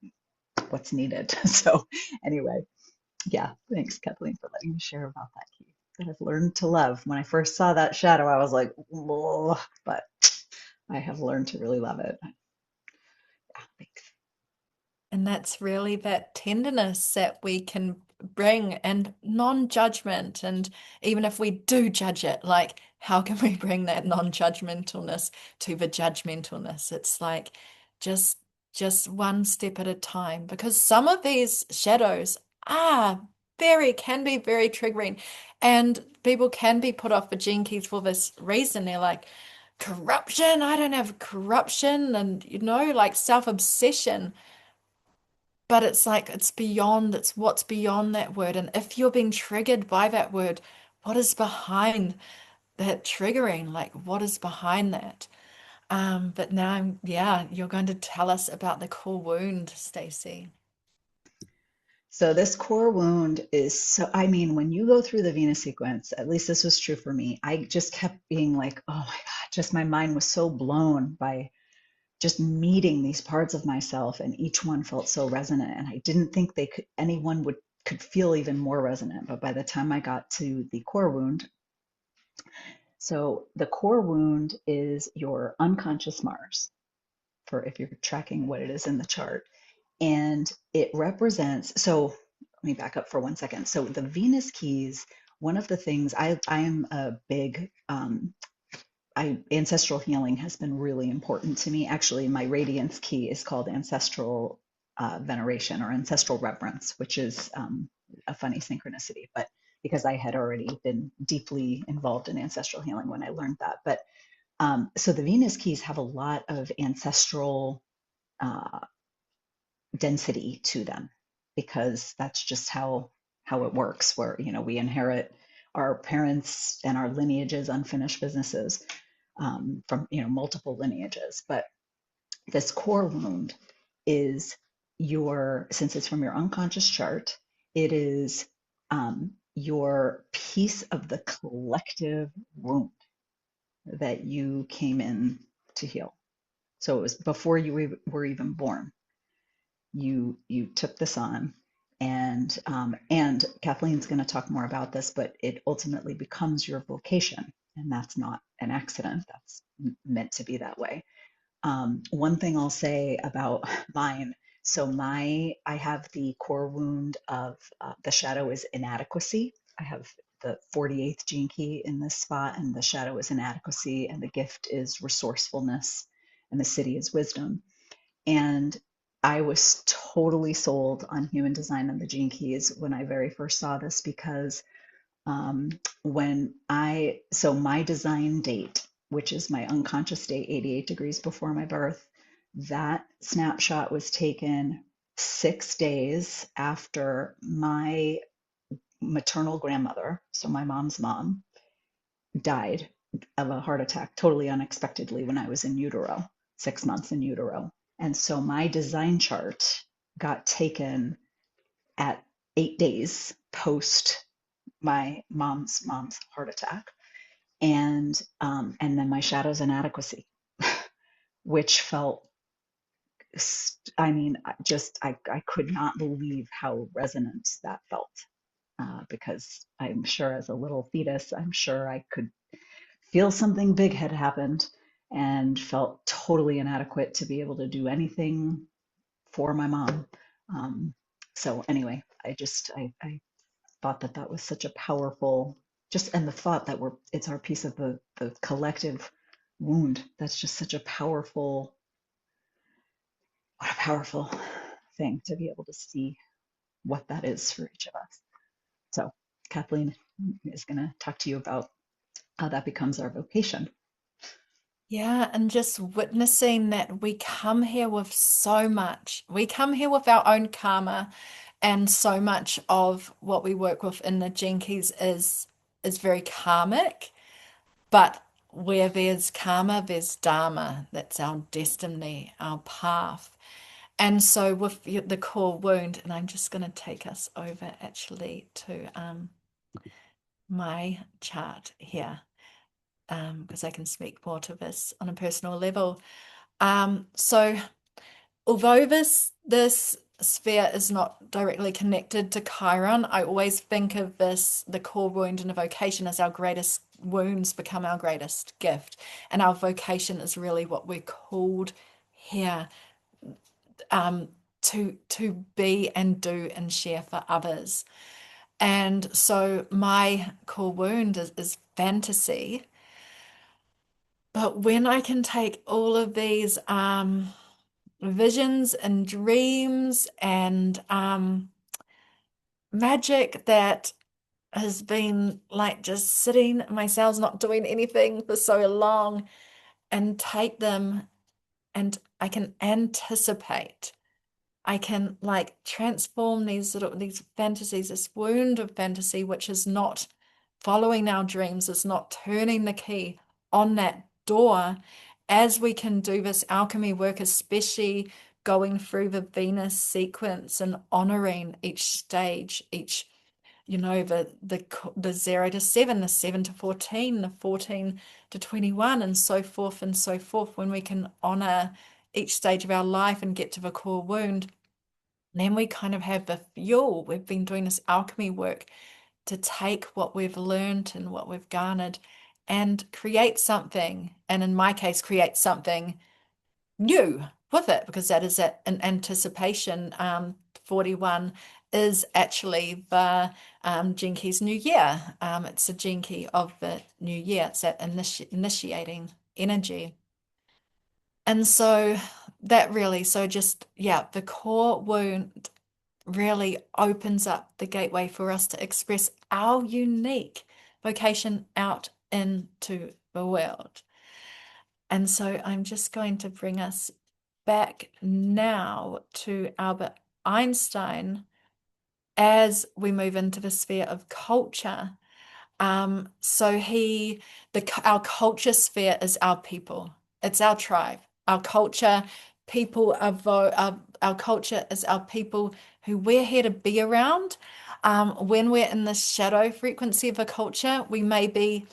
B: what's needed. So anyway, yeah, thanks, Kathleen, for letting me share about that key that I've learned to love. When I first saw that shadow, I was like, "Whoa," but I have learned to really love it. Yeah, thanks.
A: And that's really that tenderness that we can bring and non-judgment. And even if we do judge it, like how can we bring that non-judgmentalness to the judgmentalness? It's like just just one step at a time because some of these shadows are very can be very triggering and people can be put off the gene keys for this reason. They're like, corruption, I don't have corruption, and like self-obsession. But it's like it's beyond, it's what's beyond that word. And if you're being triggered by that word, what is behind that triggering? Like what is behind that? But now, yeah, you're going to tell us about the core wound, Stacey.
B: So this core wound is so, I mean, when you go through the Venus sequence, at least this was true for me, I just kept being like, oh my God, just my mind was so blown by just meeting these parts of myself, and each one felt so resonant. And I didn't think anyone could feel even more resonant. But by the time I got to the core wound, so the core wound is your unconscious Mars, for if you're tracking what it is in the chart. And it represents, so let me back up for 1 second. So the Venus keys, one of the things I am a big ancestral healing has been really important to me. Actually, my Radiance key is called ancestral veneration or ancestral reverence, which is a funny synchronicity, but because I had already been deeply involved in ancestral healing when I learned that. But so the Venus keys have a lot of ancestral uh, density to them because that's just how it works. Where we inherit our parents and our lineages, unfinished businesses from multiple lineages. But this core wound is since it's from your unconscious chart, it is your piece of the collective wound that you came in to heal. So it was before you were even born. You took this on, and Kathleen's going to talk more about this, but it ultimately becomes your vocation, and that's not an accident. That's meant to be that way. One thing I'll say about mine, so I have the core wound of the shadow is inadequacy. I have the 48th gene key in this spot, and the shadow is inadequacy, and the gift is resourcefulness, and the city is wisdom. And I was totally sold on human design and the gene keys when I very first saw this because um, so my design date, which is my unconscious date, 88 degrees before my birth, that snapshot was taken 6 days after my maternal grandmother, so my mom's mom, died of a heart attack totally unexpectedly when I was in utero, 6 months in utero. And so my design chart got taken at 8 days post my mom's heart attack, and then my shadow's inadequacy, which felt, I mean, I could not believe how resonant that felt, because I'm sure as a little fetus, I'm sure I could feel something big had happened and felt totally inadequate to be able to do anything for my mom. Um, so anyway, I thought that was such a powerful, just, and the thought that it's our piece of the collective wound. That's just such a powerful, what a powerful thing to be able to see what that is for each of us. So Kathleen is going to talk to you about how that becomes our vocation.
A: Yeah, and just witnessing that we come here with so much. We come here with our own karma, and so much of what we work with in the Gene Keys is very karmic. But where there's karma, there's dharma. That's our destiny, our path. And so with the core wound, and I'm just going to take us over actually to my chart here, because I can speak more to this on a personal level. So although this sphere is not directly connected to Chiron, I always think of the core wound and a vocation as our greatest wounds become our greatest gift. And our vocation is really what we're called here. to be and do and share for others. And so my core wound is fantasy. But when I can take all of these visions and dreams and magic that has been like just sitting in my cells, not doing anything for so long, and take them and I can anticipate. I can like transform these fantasies, this wound of fantasy, which is not following our dreams, is not turning the key on that door, as we can do this alchemy work, especially going through the Venus sequence and honoring each stage, each, the 0 to 7, the 7 to 14, the 14 to 21, and so forth and so forth. When we can honor each stage of our life and get to the core wound, then we kind of have the fuel. We've been doing this alchemy work to take what we've learned and what we've garnered and create something. And in my case, create something new with it, because that is that an anticipation. 41 is actually the Gene Key's new year. It's a Gene Key of the new year. It's that initiating energy. And so that really, so just, yeah, the core wound really opens up the gateway for us to express our unique vocation out into the world. And so I'm just going to bring us back now to Albert Einstein as we move into the sphere of culture. So our culture sphere is our people. It's our tribe. Our culture, people our culture is our people who we're here to be around. When we're in the shadow frequency of a culture, we may be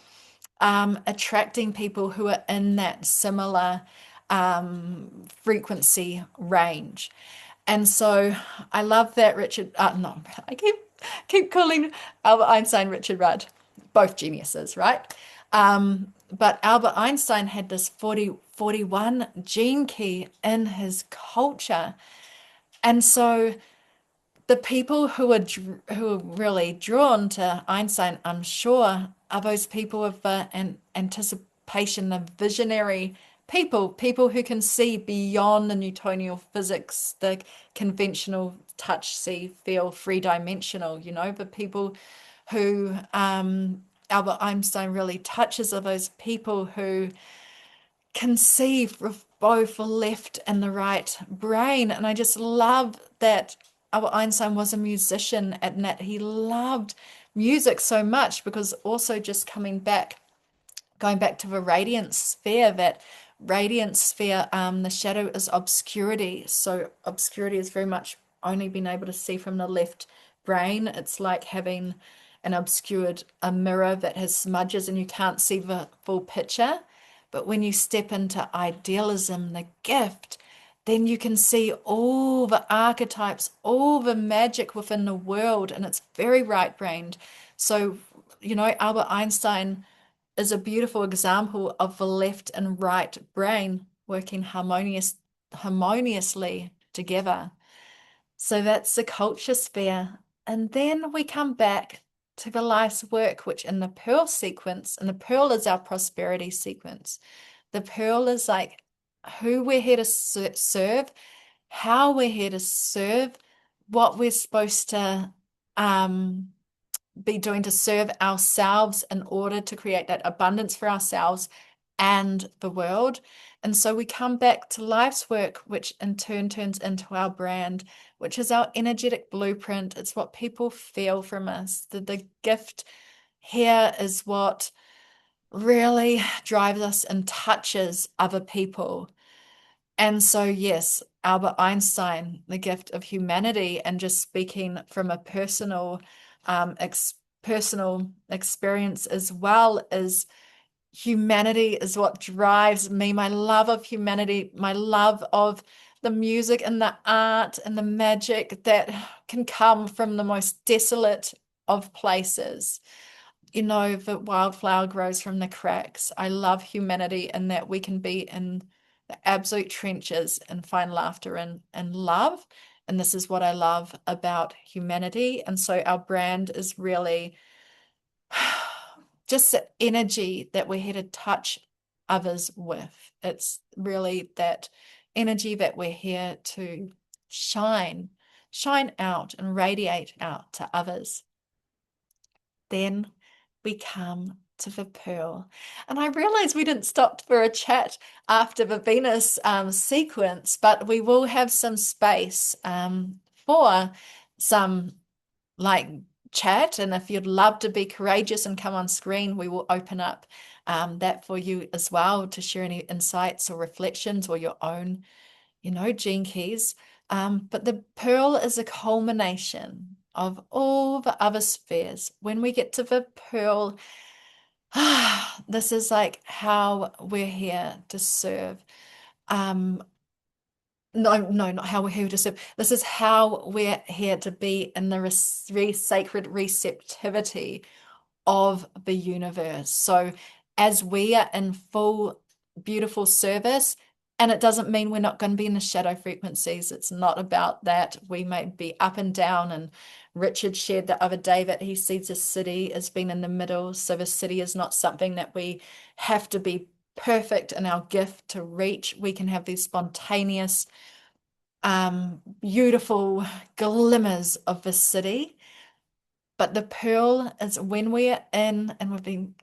A: attracting people who are in that similar frequency range. And so I love that Richard, no, I keep calling Albert Einstein Richard Rudd, both geniuses, right? But Albert Einstein had this 41 gene key in his culture. And so the people who are really drawn to Einstein, I'm sure, are those people with the anticipation, the visionary people who can see beyond the Newtonian physics, the conventional touch, see, feel, three-dimensional, the people who Albert Einstein really touches, are those people who conceive with both the left and the right brain. And I just love that Albert Einstein was a musician and that he loved music so much, because also just going back to the radiance sphere, that radiance sphere, the shadow is obscurity. So obscurity is very much only being able to see from the left brain. It's like having an obscured a mirror that has smudges and you can't see the full picture. But when you step into idealism, the gift, then you can see all the archetypes, all the magic within the world, and it's very right-brained. So, Albert Einstein is a beautiful example of the left and right brain working harmoniously together. So that's the culture sphere. And then we come back to the life's work, which in the Pearl sequence, and the Pearl is our prosperity sequence. The Pearl is like who we're here to serve, how we're here to serve, what we're supposed to be doing to serve ourselves in order to create that abundance for ourselves and the world. And so we come back to life's work, which in turn turns into our brand, which is our energetic blueprint. It's what people feel from us. The gift here is what really drives us and touches other people. And so, yes, Albert Einstein, the gift of humanity, and just speaking from a personal experience as well, is humanity is what drives me. My love of humanity, my love of the music and the art and the magic that can come from the most desolate of places. The wildflower grows from the cracks. I love humanity and that we can be in the absolute trenches and find laughter and love. And this is what I love about humanity. And so our brand is really just the energy that we're here to touch others with. It's really that energy that we're here to shine, shine out and radiate out to others. Then we come to the pearl. And I realize we didn't stop for a chat after the Venus sequence, but we will have some space for some like chat. And if you'd love to be courageous and come on screen, we will open up that for you as well to share any insights or reflections or your own, gene keys. But the pearl is a culmination of all the other spheres. When we get to the pearl, this is like how we're here to serve. Um, no, no, not how we're here to serve. This is how we're here to be in the sacred receptivity of the universe. So, as we are in full, beautiful service, and it doesn't mean we're not going to be in the shadow frequencies. It's not about that. We may be up and down. And Richard shared the other day that he sees the city as being in the middle. So, the city is not something that we have to be perfect in our gift to reach. We can have these spontaneous, beautiful glimmers of the city. But the pearl is when we're in and we've been,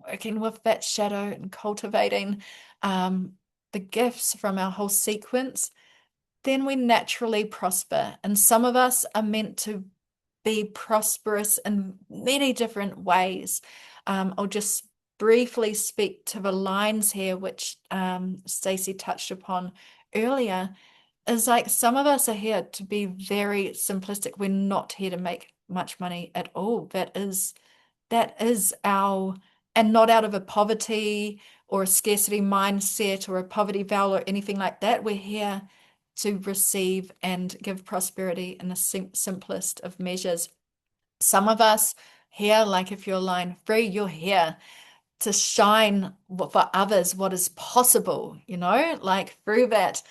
A: working with that shadow and cultivating the gifts from our whole sequence, then we naturally prosper. And some of us are meant to be prosperous in many different ways. I'll just briefly speak to the lines here, which Stacy touched upon earlier. Is like some of us are here to be very simplistic. We're not here to make much money at all. That is our, and not out of a poverty or a scarcity mindset or a poverty vow or anything like that. We're here to receive and give prosperity in the simplest of measures. Some of us here, like if you're line free, you're here to shine for others what is possible, like through that.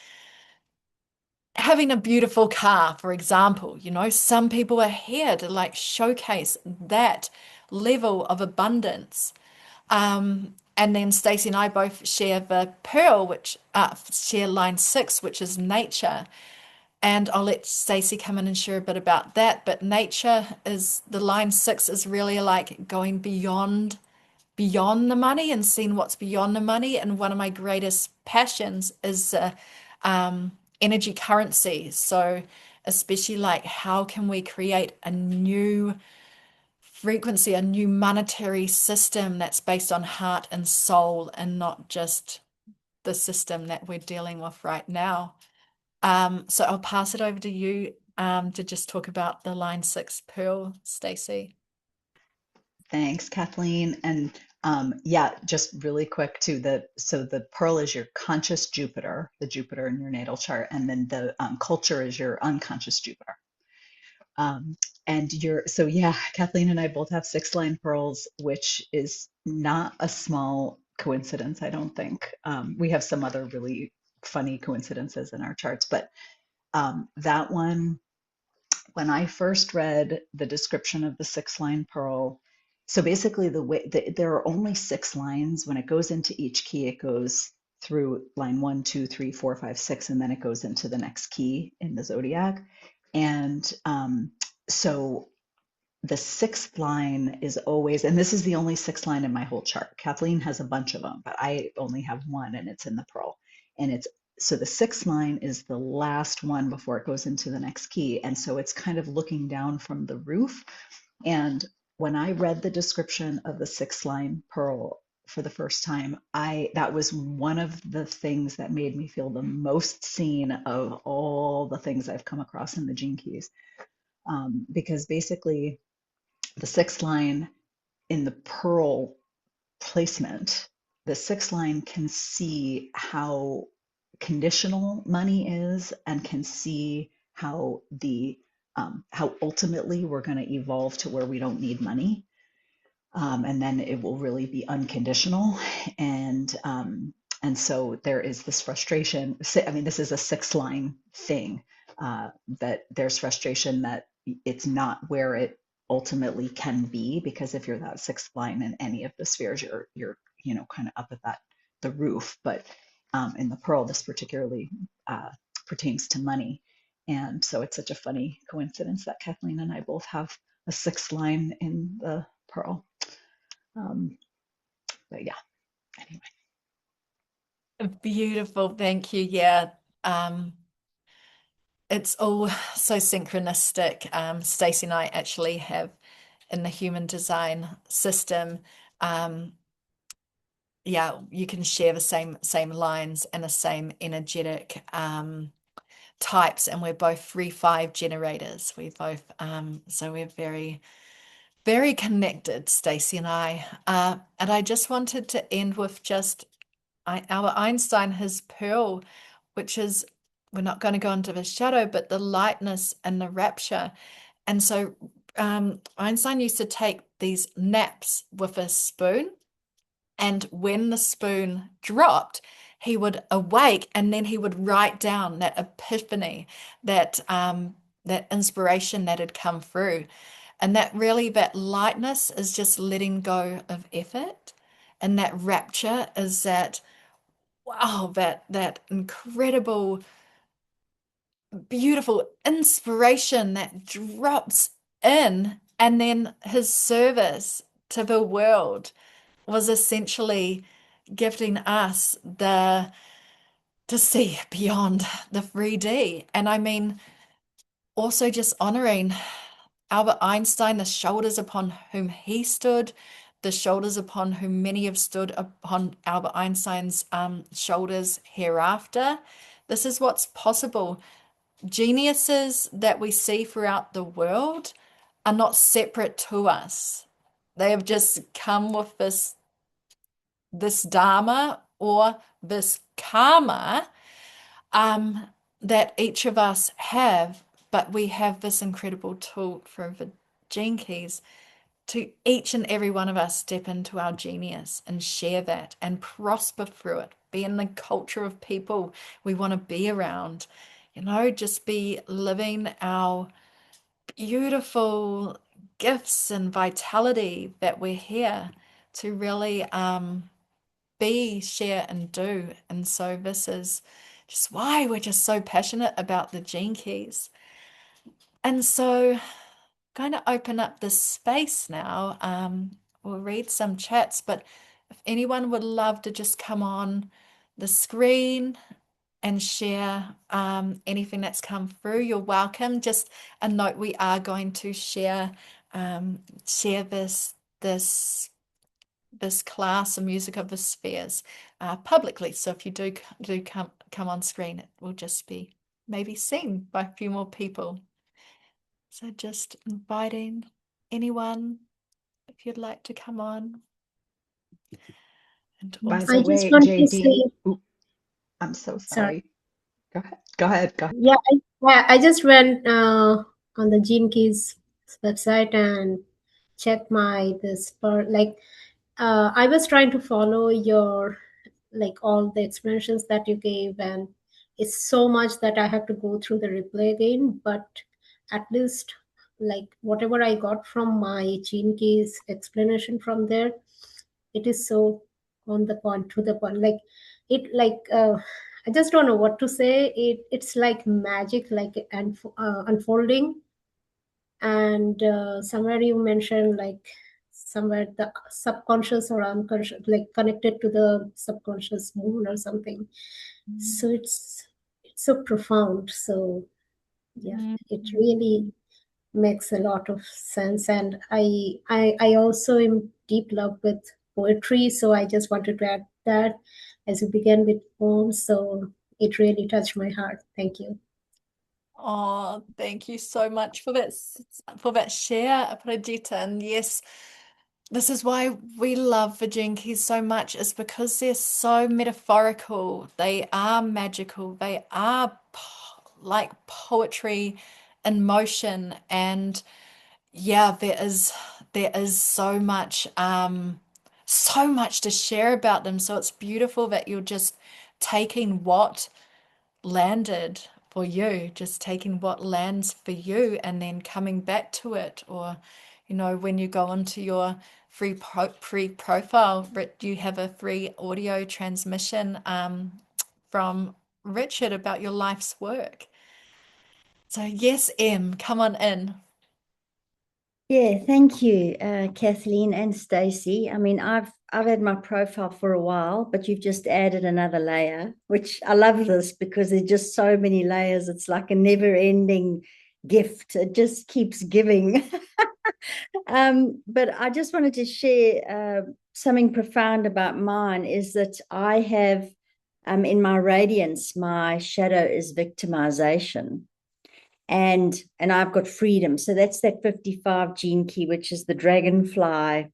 A: Having a beautiful car, for example, some people are here to like showcase that level of abundance. And then Stacey and I both share the pearl, which share line 6, which is nature. And I'll let Stacey come in and share a bit about that. But nature is the line 6 is really like going beyond the money and seeing what's beyond the money. And one of my greatest passions is energy currency. So especially like how can we create a new frequency, a new monetary system that's based on heart and soul and not just the system that we're dealing with right now. So I'll pass it over to you to just talk about the line 6 pearl, Stacey.
B: Thanks, Kathleen. And yeah, just really quick too. The pearl is your conscious Jupiter, the Jupiter in your natal chart, and then the culture is your unconscious Jupiter. And so yeah, Kathleen and I both have 6-line pearls, which is not a small coincidence, I don't think. We have some other really funny coincidences in our charts, but that one, when I first read the description of the 6-line pearl, so basically there are only 6 lines. When it goes into each key, it goes through line 1, 2, 3, 4, 5, 6, and then it goes into the next key in the zodiac. And so the 6th line is always, and this is the only 6th line in my whole chart. Kathleen has a bunch of them, but I only have one, and it's in the pearl. And it's so the 6th line is the last one before it goes into the next key. And so it's kind of looking down from the roof. And when I read the description of the 6th line pearl for the first time, that was one of the things that made me feel the most seen of all the things I've come across in the Gene Keys. Because basically the 6th line in the pearl placement, the 6th line can see how conditional money is and can see how how ultimately we're going to evolve to where we don't need money, and then it will really be unconditional. And so there is this frustration. I mean, this is a 6th line thing, that there's frustration that it's not where it ultimately can be, because if you're that sixth line in any of the spheres, you're kind of up at that the roof. But in the pearl, this particularly pertains to money, and so it's such a funny coincidence that Kathleen and I both have a sixth line in the pearl. Um, but yeah, anyway.
A: Beautiful, thank you. Yeah, um, it's all so synchronistic. Stacey and I actually have in the human design system, um, yeah, you can share the same lines and the same energetic types, and we're both 3-5 generators. We both so we're very connected, Stacey and I. And I just wanted to end with just Albert Einstein, his pearl, which is, we're not going to go into the shadow, but the lightness and the rapture. And so Einstein used to take these naps with a spoon, and when the spoon dropped, he would awake and then he would write down that epiphany, that inspiration that had come through. And that lightness is just letting go of effort. And that rapture is that, wow, that incredible, beautiful inspiration that drops in. And then his service to the world was essentially gifting us the to see beyond the 3D. And I mean, also just honoring Albert Einstein, the shoulders upon whom he stood, the shoulders upon whom many have stood upon Albert Einstein's shoulders hereafter. This is what's possible. Geniuses that we see throughout the world are not separate to us. They have just come with this dharma or this karma that each of us have, but we have this incredible tool for the gene keys to each and every one of us step into our genius and share that and prosper through it, be in the culture of people we want to be around, just be living our beautiful gifts and vitality that we're here to really be, share, and do. And so this is just why we're just so passionate about the gene keys. And so going to open up this space now. We'll read some chats, but if anyone would love to just come on the screen and share anything that's come through, you're welcome. Just a note: we are going to share this class of Music of the Spheres publicly. So if you do come on screen, it will just be maybe seen by a few more people. So just inviting anyone if you'd like to come on. And
B: By
A: also,
B: the
C: I just
B: way,
C: want to
B: JD,
C: say,
B: ooh, I'm so
C: sorry.
B: sorry. Go ahead. Go ahead. Go ahead.
C: Yeah, I just went on the Gene Keys website and checked my this part. Like, I was trying to follow your all the explanations that you gave, and it's so much that I have to go through the replay again. But at least, whatever I got from my Gene Keys explanation from there, it is so on the point, to the point. I just don't know what to say. It's like magic, unfolding. And somewhere you mentioned, somewhere the subconscious or unconscious, like connected to the subconscious moon or something. So it's so profound. So yeah, it really makes a lot of sense. And I also am deep love with poetry, so I just wanted to add that as we began with poems. So it really touched my heart. Thank you.
A: oh, thank you so much for that share, Pradita. And yes, this is why we love the Gene Keys so much, is because they're so metaphorical. They are magical. They are like poetry in motion. And yeah, there is so much to share about them. So it's beautiful that you're just taking what landed for you, just taking what lands for you and then coming back to it. Or, when you go onto your free profile, you have a free audio transmission from Richard about your life's work. So yes, Em, come on in.
D: Yeah, thank you, Kathleen and Stacy. I mean, I've had my profile for a while, but you've just added another layer, which I love this because there's just so many layers. It's like a never-ending gift. It just keeps giving. But I just wanted to share something profound about mine is that I have in my radiance, my shadow is victimization and I've got freedom. So that's that 55 gene key, which is the dragonfly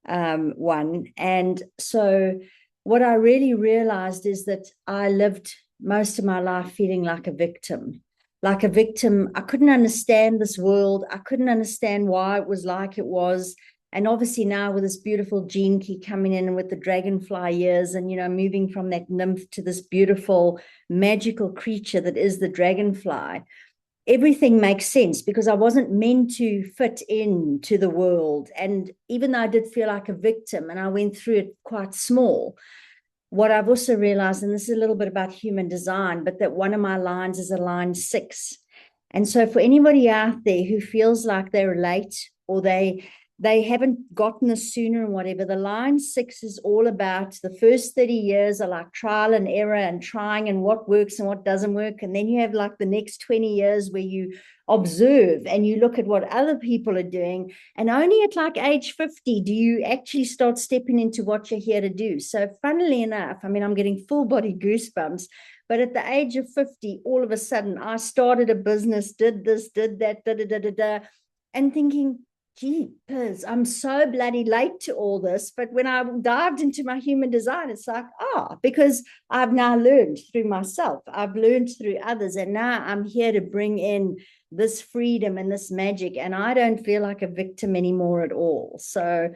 D: one. And so what I really realized is that I lived most of my life feeling like a victim. Like a victim, I couldn't understand this world. I couldn't understand why it was like it was. And obviously now with this beautiful gene key coming in with the dragonfly years and, moving from that nymph to this beautiful magical creature that is the dragonfly, everything makes sense because I wasn't meant to fit into the world. And even though I did feel like a victim and I went through it quite small, what I've also realized, and this is a little bit about human design, but that one of my lines is a line 6. And so for anybody out there who feels like they're late or they haven't gotten this sooner and whatever, the line 6 is all about the first 30 years are like trial and error and trying and what works and what doesn't work. And then you have like the next 20 years where you observe and you look at what other people are doing. And only at like age 50 do you actually start stepping into what you're here to do. So funnily enough, I mean, I'm getting full body goosebumps. But at the age of 50, all of a sudden, I started a business, did this, did that, and thinking, jeepers, I'm so bloody late to all this. But when I dived into my human design, it's like, because I've now learned through myself, I've learned through others, and now I'm here to bring in this freedom and this magic, and I don't feel like a victim anymore at all. So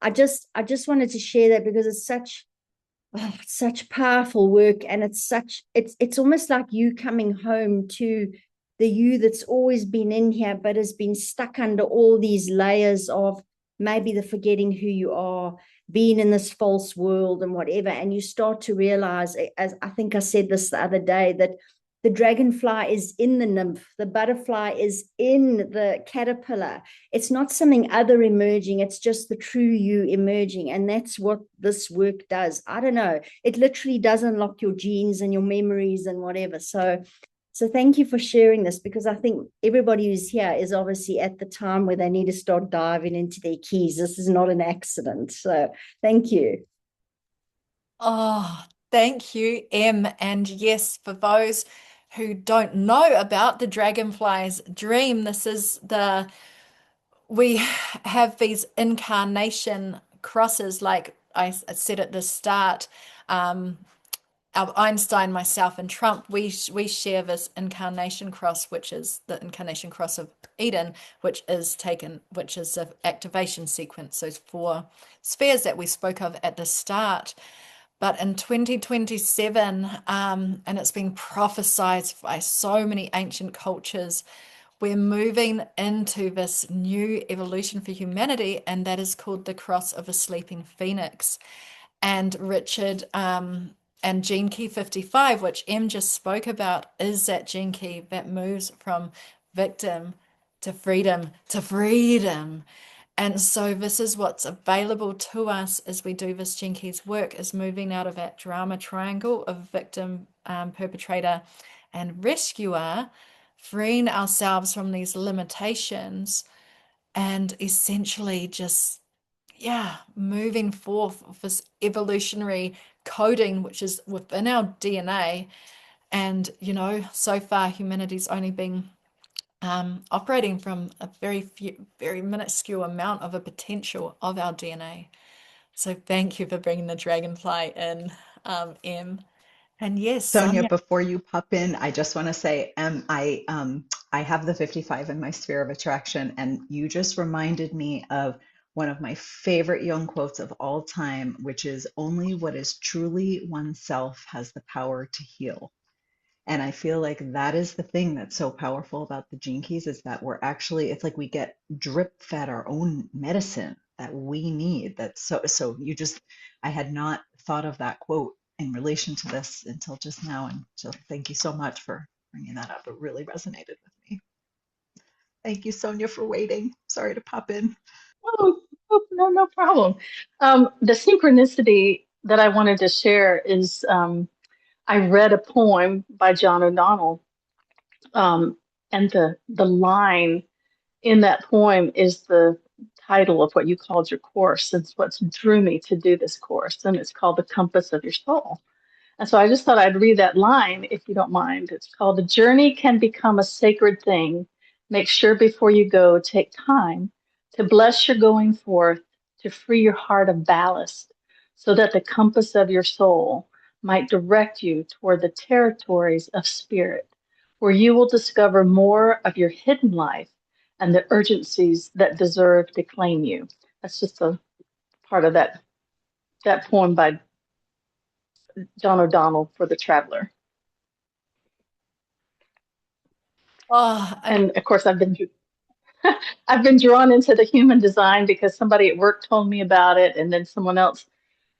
D: I just wanted to share that because it's such powerful work, and it's almost like you coming home to the you that's always been in here but has been stuck under all these layers of maybe the forgetting who you are, being in this false world and whatever. And you start to realize, as I think I said this the other day, that the dragonfly is in the nymph, the butterfly is in the caterpillar. It's not something other emerging, it's just the true you emerging. And that's what this work does. I don't know, it literally does unlock your genes and your memories and whatever. So thank you for sharing this, because I think everybody who's here is obviously at the time where they need to start diving into their keys. This is not an accident. So thank you.
A: Oh, thank you, Em. And yes, for those who don't know about the dragonfly's dream, we have these incarnation crosses, like I said at the start. Albert Einstein, myself, and Trump, we share this incarnation cross, which is the incarnation cross of Eden, which is the activation sequence, those 4 spheres that we spoke of at the start. But in 2027, and it's been prophesied by so many ancient cultures, we're moving into this new evolution for humanity, and that is called the cross of a sleeping phoenix. And Richard and gene key 55, which Em just spoke about, is that gene key that moves from victim to freedom to freedom. And so this is what's available to us as we do this gene keys work, is moving out of that drama triangle of victim, perpetrator, and rescuer, freeing ourselves from these limitations, and essentially just, moving forth with this evolutionary coding, which is within our DNA. And, so far humanity's only been operating from a very minuscule amount of a potential of our DNA. So thank you for bringing the dragonfly in, Em. And yes,
B: Sonia,
A: Sonia.
B: before you pop in, I just want to say, I have the 55 in my sphere of attraction, and you just reminded me of one of my favorite Jung quotes of all time, which is, "Only what is truly oneself has the power to heal." And I feel like that is the thing that's so powerful about the gene keys is that we're actually, it's like we get drip fed our own medicine that we need. That's so you just, I had not thought of that quote in relation to this until just now. And so thank you so much for bringing that up. It really resonated with me. Thank you, Sonia, for waiting. Sorry to pop in.
E: No, no problem. The synchronicity that I wanted to share is I read a poem by John O'Donnell, and the line in that poem is the title of what you called your course. It's what drew me to do this course, and it's called The Compass of Your Soul. And so I just thought I'd read that line, if you don't mind. It's called, "The journey can become a sacred thing. Make sure before you go, take time to bless your going forth, to free your heart of ballast, so that the compass of your soul might direct you toward the territories of spirit, where you will discover more of your hidden life and the urgencies that deserve to claim you." That's just a part of that poem by John O'Donnell for the Traveler.
A: Oh,
E: And of course, I've been drawn into the human design because somebody at work told me about it, and then someone else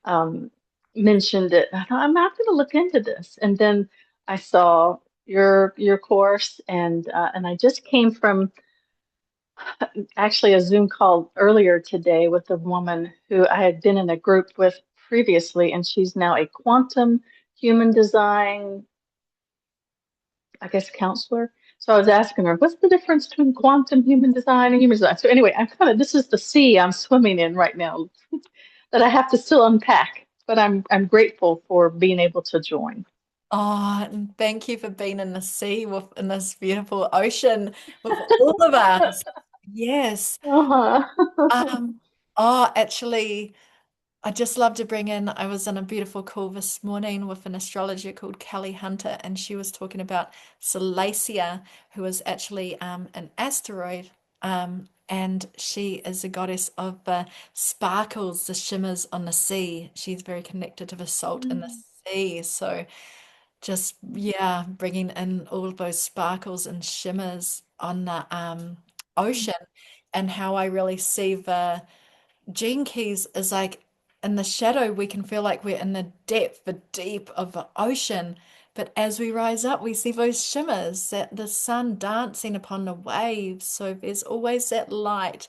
E: um, mentioned it. I thought, I'm not going to look into this, and then I saw your course, and I just came from actually a Zoom call earlier today with a woman who I had been in a group with previously, and she's now a quantum human design, I guess, counselor. So I was asking her, what's the difference between quantum human design and human design? So anyway, this is the sea I'm swimming in right now that I have to still unpack, but I'm grateful for being able to join.
A: oh, and thank you for being in the sea with in this beautiful ocean with all of us. Yes.
E: Uh-huh.
A: Um, actually, I just love to bring in, I was in a beautiful call this morning with an astrologer called Kelly Hunter, and she was talking about Salacia, who is actually an asteroid. And she is a goddess of the sparkles, the shimmers on the sea. She's very connected to the salt in the sea. So just, yeah, bringing in all of those sparkles and shimmers on the ocean, and how I really see the Gene Keys is like in the shadow, we can feel like we're in the depth, the deep of the ocean. But as we rise up, we see those shimmers, that the sun dancing upon the waves. So there's always that light.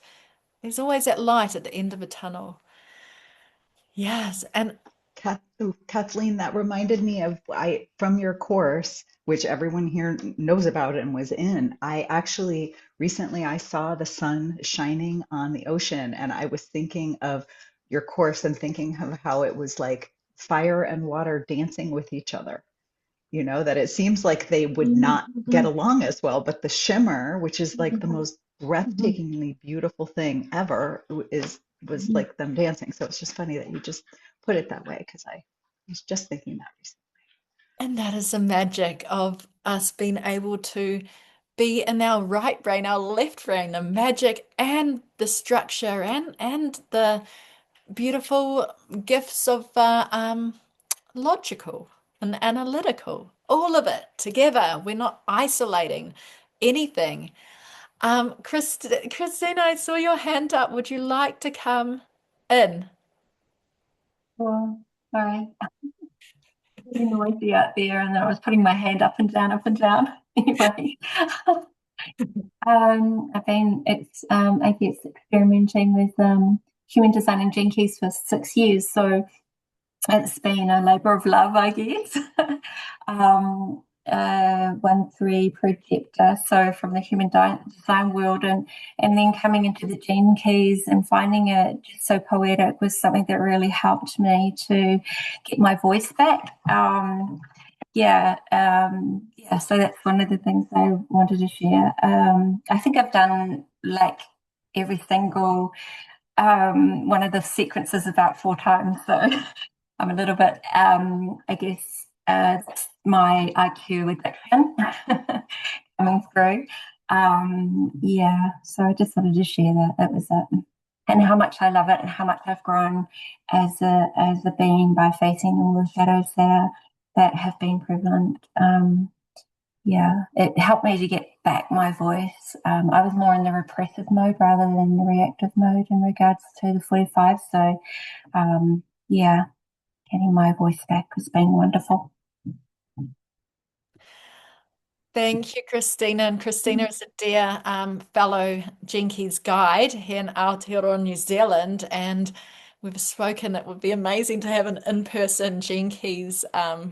A: There's always that light at the end of a tunnel. Yes. And
B: Kathleen, that reminded me of I from your course, which everyone here knows about and was in. I actually recently I saw the sun shining on the ocean, and I was thinking of your course and thinking of how it was like fire and water dancing with each other. You know, that it seems like they would not get along as well, but the shimmer, which is like the most breathtakingly beautiful thing ever, was like them dancing. So it's just funny that you just put it that way because I was just thinking that recently.
A: and that is the magic of us being able to be in our right brain, our left brain, the magic and the structure and the beautiful gifts of logical and analytical, all of it together. We're not isolating anything. Christina, I saw your hand up. Would you like to come in?
F: Well, sorry, really noisy out there, and I was putting my hand up and down, up and down. Anyway, I've been I guess experimenting with human design and gene keys for 6 years, so it's been a labor of love, I guess. 1-3 projector, so from the human design world, and then coming into the gene keys and finding it just so poetic was something that really helped me to get my voice back. So that's one of the things I wanted to share. I think I've done like every single one of the sequences about 4 times, so I'm a little bit, I guess, my IQ addiction coming through. So I just wanted to share that. That was it. And how much I love it and how much I've grown as a being by facing all the shadows that have been prevalent. yeah, it helped me to get back my voice. I was more in the repressive mode rather than the reactive mode in regards to the 45. So, yeah, getting my voice back has been wonderful.
A: Thank you, Christina. And Christina is a dear fellow Jinkies guide here in Aotearoa, New Zealand. And we've spoken it would be amazing to have an in-person Jinkies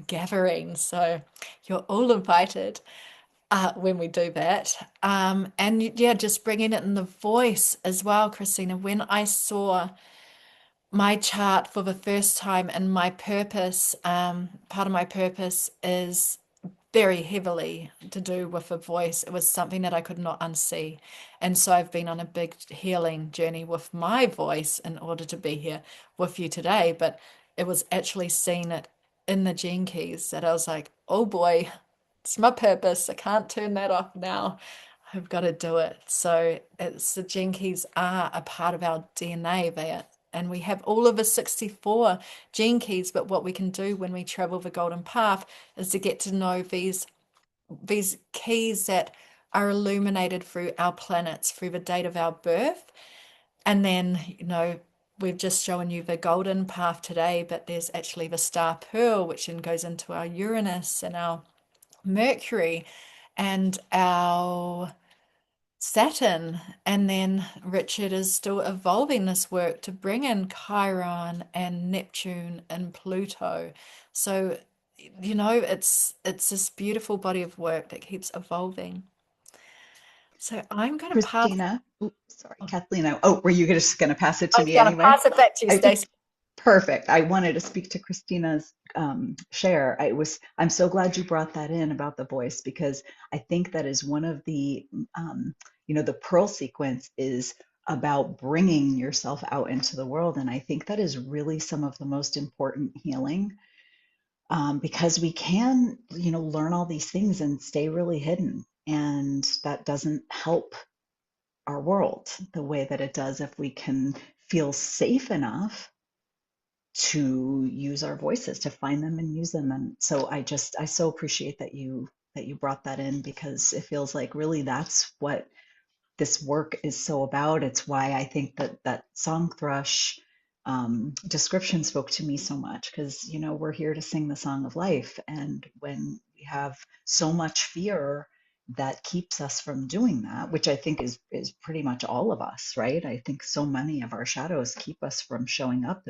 A: gathering. So you're all invited when we do that. And yeah, just bringing it in the voice as well, Christina. When I saw my chart for the first time and my purpose, part of my purpose is very heavily to do with a voice. It was something that I could not unsee. And so I've been on a big healing journey with my voice in order to be here with you today. But it was actually seeing it in the gene keys that I was like, oh boy, it's my purpose. I can't turn that off now. I've got to do it. So it's the gene keys are a part of our DNA. And we have all of the 64 gene keys, but what we can do when we travel the golden path is to get to know these keys that are illuminated through our planets, through the date of our birth. And then, we've just shown you the golden path today, but there's actually the star pearl, which then goes into our Uranus and our Mercury and our Saturn. And then Richard is still evolving this work to bring in Chiron and Neptune and Pluto. So, it's this beautiful body of work that keeps evolving. So I'm going to pass.
B: Christina, sorry, Kathleen. Oh, were you just going to pass it
A: I
B: to
A: was
B: me
A: going to
B: anyway?
A: pass it back to you,
B: I
A: Stacey.
B: just Perfect. I wanted to speak to Christina's share. I'm so glad you brought that in about the voice, because I think that is one of the, the Pearl sequence is about bringing yourself out into the world. And I think that is really some of the most important healing, because we can, learn all these things and stay really hidden. And that doesn't help our world the way that it does if we can feel safe enough to use our voices, to find them and use them. And so I so appreciate that you brought that in, because it feels like really that's what this work is so about. It's why I think that song thrush description spoke to me so much, because we're here to sing the song of life, and when we have so much fear that keeps us from doing that, which I think is pretty much all of us, right? I think so many of our shadows keep us from showing up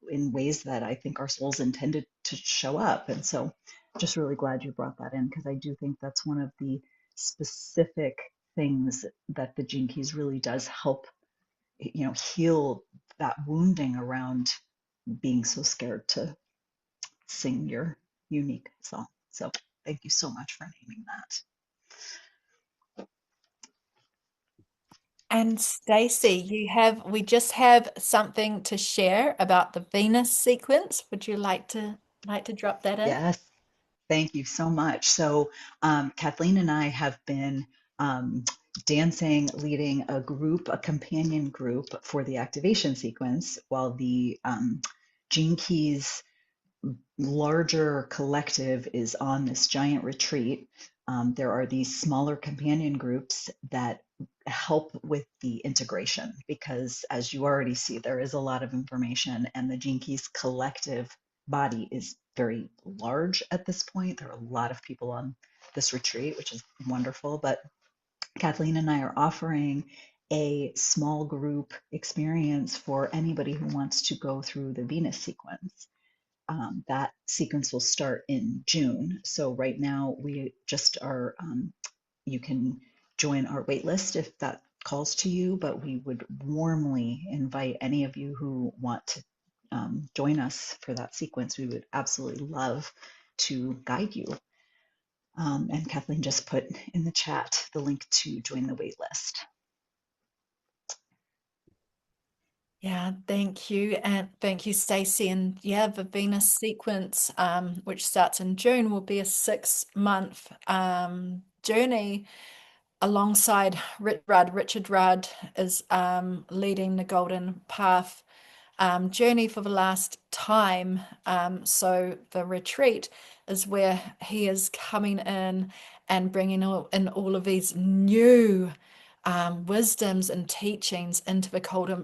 B: in ways that I think our souls intended to show up. And so just really glad you brought that in, because I do think that's one of the specific things that the Gene Keys really does help, heal that wounding around being so scared to sing your unique song. So thank you so much for naming that.
A: And Stacey, we just have something to share about the Venus sequence. Would you like to drop that in?
B: Yes, thank you so much. So Kathleen and I have been dancing, leading a companion group for the activation sequence, while the Gene Keys larger collective is on this giant retreat. There are these smaller companion groups that help with the integration, because as you already see, there is a lot of information, and the Gene Keys collective body is very large at this point. There are a lot of people on this retreat, which is wonderful. But Kathleen and I are offering a small group experience for anybody who wants to go through the Venus sequence. That sequence will start in June. So right now we just are, you can join our waitlist if that calls to you, but we would warmly invite any of you who want to join us for that sequence. We would absolutely love to guide you. And Kathleen just put in the chat the link to join the waitlist.
A: Yeah, thank you. And thank you, Stacey. And yeah, the Venus sequence, which starts in June, will be a 6-month journey alongside Rudd. Richard Rudd is leading the Golden Path journey for the last time. So the retreat is where he is coming in and bringing in all of these new wisdoms and teachings into the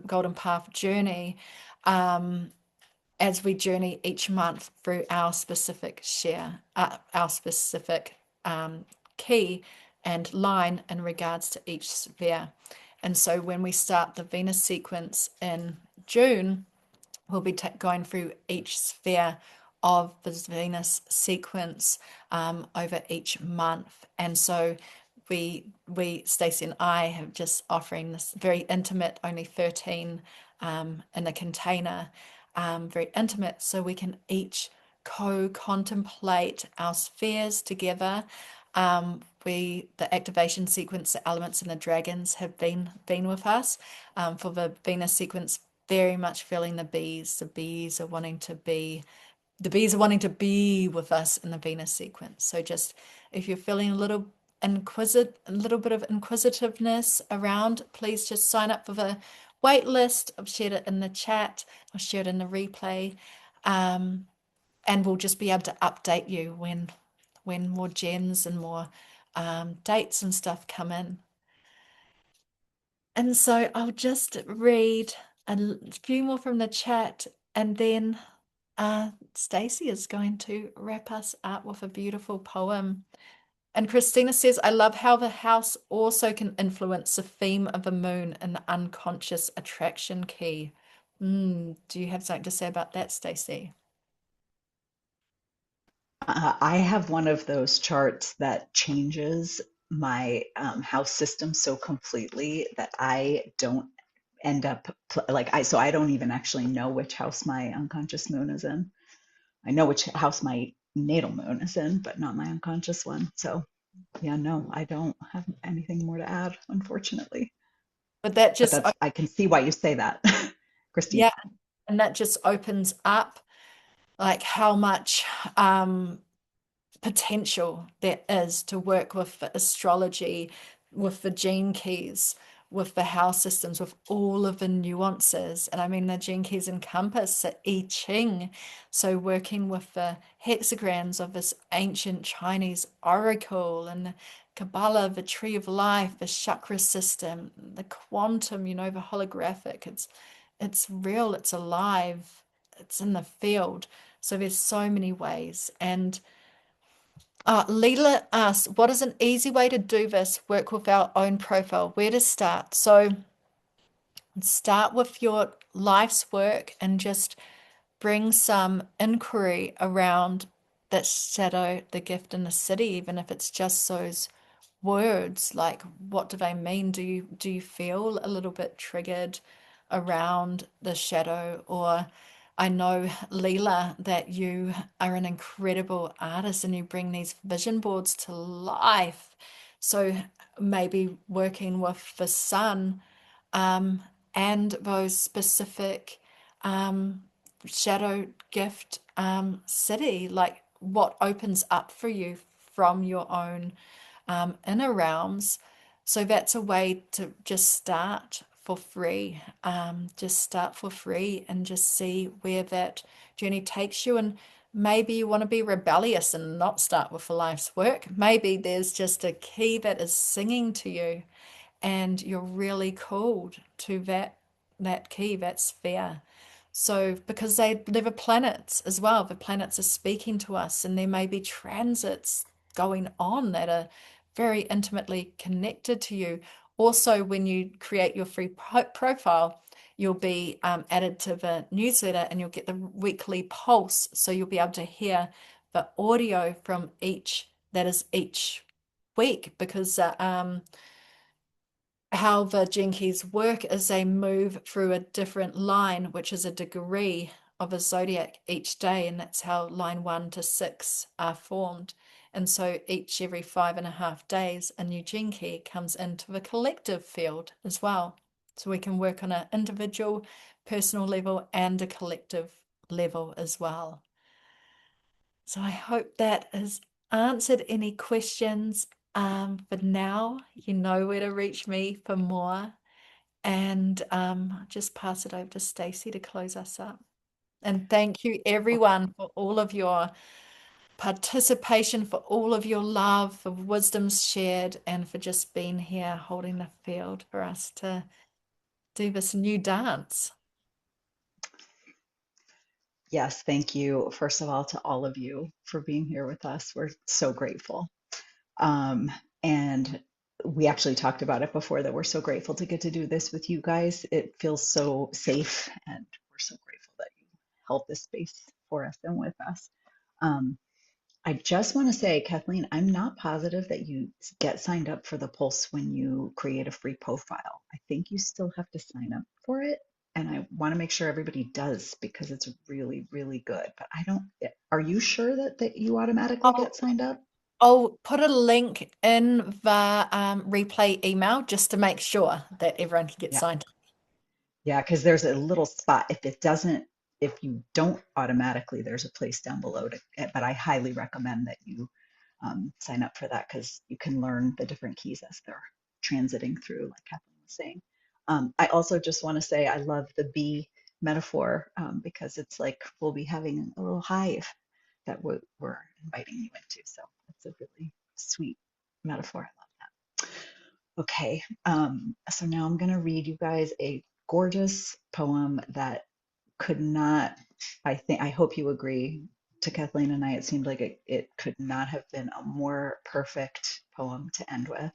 A: golden path journey, as we journey each month through our specific our specific key and line in regards to each sphere. And so when we start the Venus sequence in June, we'll be going through each sphere of the Venus sequence over each month. And so Stacy and I have just offering this very intimate, only 13 in a container, very intimate, so we can each co-contemplate our spheres together. The activation sequence, the elements and the dragons have been with us for the Venus sequence. Very much feeling the bees. The bees are wanting to be with us in the Venus sequence. So just if you're feeling a little bit of inquisitiveness around, please just sign up for the wait list. I've shared it in the chat. I'll share it in the replay. And we'll just be able to update you when more gems and more dates and stuff come in. And so I'll just read a few more from the chat, and then Stacy is going to wrap us up with a beautiful poem. And Christina says, I love how the house also can influence the theme of the moon and the unconscious attraction key. Do you have something to say about that, Stacy?
B: I have one of those charts that changes my house system so completely that I don't end up so I don't even actually know which house my unconscious moon is in. I know which house my natal moon is in, but not my unconscious one. So yeah, no, I don't have anything more to add, unfortunately.
A: But that
B: But
A: just,
B: I can see why you say that, Christine.
A: yeah, and that just opens up like how much potential there is to work with the astrology, with the gene keys, with the house systems, with all of the nuances. And I mean, the gene keys encompass the I Ching. So working with the hexagrams of this ancient Chinese oracle and the Kabbalah, the tree of life, the chakra system, the quantum, the holographic. It's real, it's alive, it's in the field. So there's so many ways. And Leela asks, what is an easy way to do this? Work with our own profile. Where to start? So start with your life's work and just bring some inquiry around that shadow, the gift, and the city, even if it's just those words, like what do they mean? Do you feel a little bit triggered around the shadow? Or I know, Leela, that you are an incredible artist and you bring these vision boards to life. So maybe working with the sun and those specific shadow gift city, like what opens up for you from your own inner realms. So that's a way to just start for free. Just start for free and just see where that journey takes you. And maybe you want to be rebellious and not start with a life's work. Maybe there's just a key that is singing to you and you're really called to that key, that sphere. So because they're the planets as well, the planets are speaking to us, and there may be transits going on that are very intimately connected to you. Also, when you create your free profile, you'll be added to the newsletter and you'll get the weekly pulse. So you'll be able to hear the audio from each week, because how the gene keys work is they move through a different line, which is a degree of a zodiac each day, and that's how line 1 to 6 are formed. And so every 5.5 days, a new gene key comes into the collective field as well. So we can work on an individual, personal level and a collective level as well. So I hope that has answered any questions. But now you know where to reach me for more. And just pass it over to Stacy to close us up. And thank you everyone for all of your participation, for all of your love, for wisdoms shared, and for just being here holding the field for us to do this new dance.
B: Yes, thank you, first of all, to all of you for being here with us. We're so grateful. And we actually talked about it before that we're so grateful to get to do this with you guys. It feels so safe, and we're so grateful that you held this space for us and with us. I just want to say, Kathleen, I'm not positive that you get signed up for the Pulse when you create a free profile. I think you still have to sign up for it. And I want to make sure everybody does, because it's really, really good. But I don't, are you sure that you automatically get signed up?
A: I'll put a link in the replay email just to make sure that everyone can get
B: Yeah.
A: signed up.
B: Yeah, because there's a little spot. If you don't automatically, there's a place down below but I highly recommend that you sign up for that, because you can learn the different keys as they're transiting through, like Kathleen was saying. I also just want to say I love the bee metaphor, because it's like we'll be having a little hive that we're inviting you into. So it's a really sweet metaphor. I love that. Okay, so now I'm going to read you guys a gorgeous poem that could not, I hope you agree, to Kathleen and I, it seemed like it could not have been a more perfect poem to end with.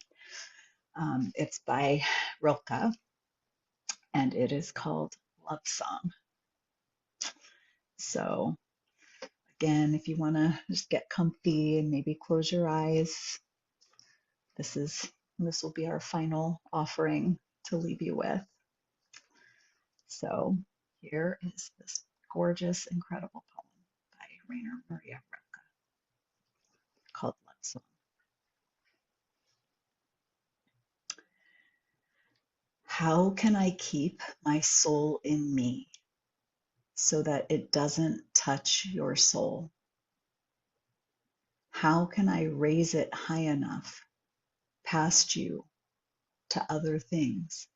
B: It's by Rilke, and it is called Love Song. So again, if you want to just get comfy and maybe close your eyes, this will be our final offering to leave you with. So here is this gorgeous, incredible poem by Rainer Maria Rilke called Love Song. How can I keep my soul in me so that it doesn't touch your soul? How can I raise it high enough past you to other things?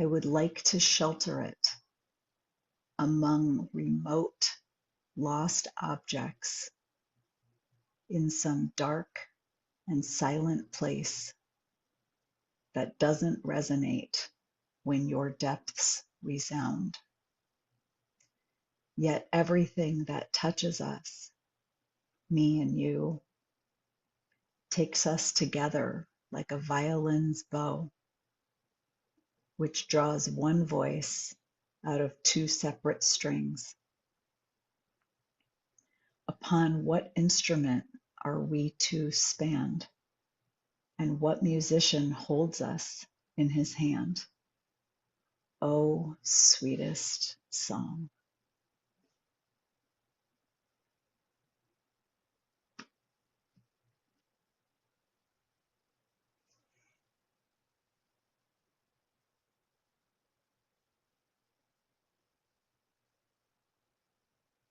B: I would like to shelter it among remote, lost objects in some dark and silent place that doesn't resonate when your depths resound. Yet everything that touches us, me and you, takes us together like a violin's bow, which draws one voice out of two separate strings. Upon what instrument are we to spanned, and what musician holds us in his hand? Oh, sweetest song.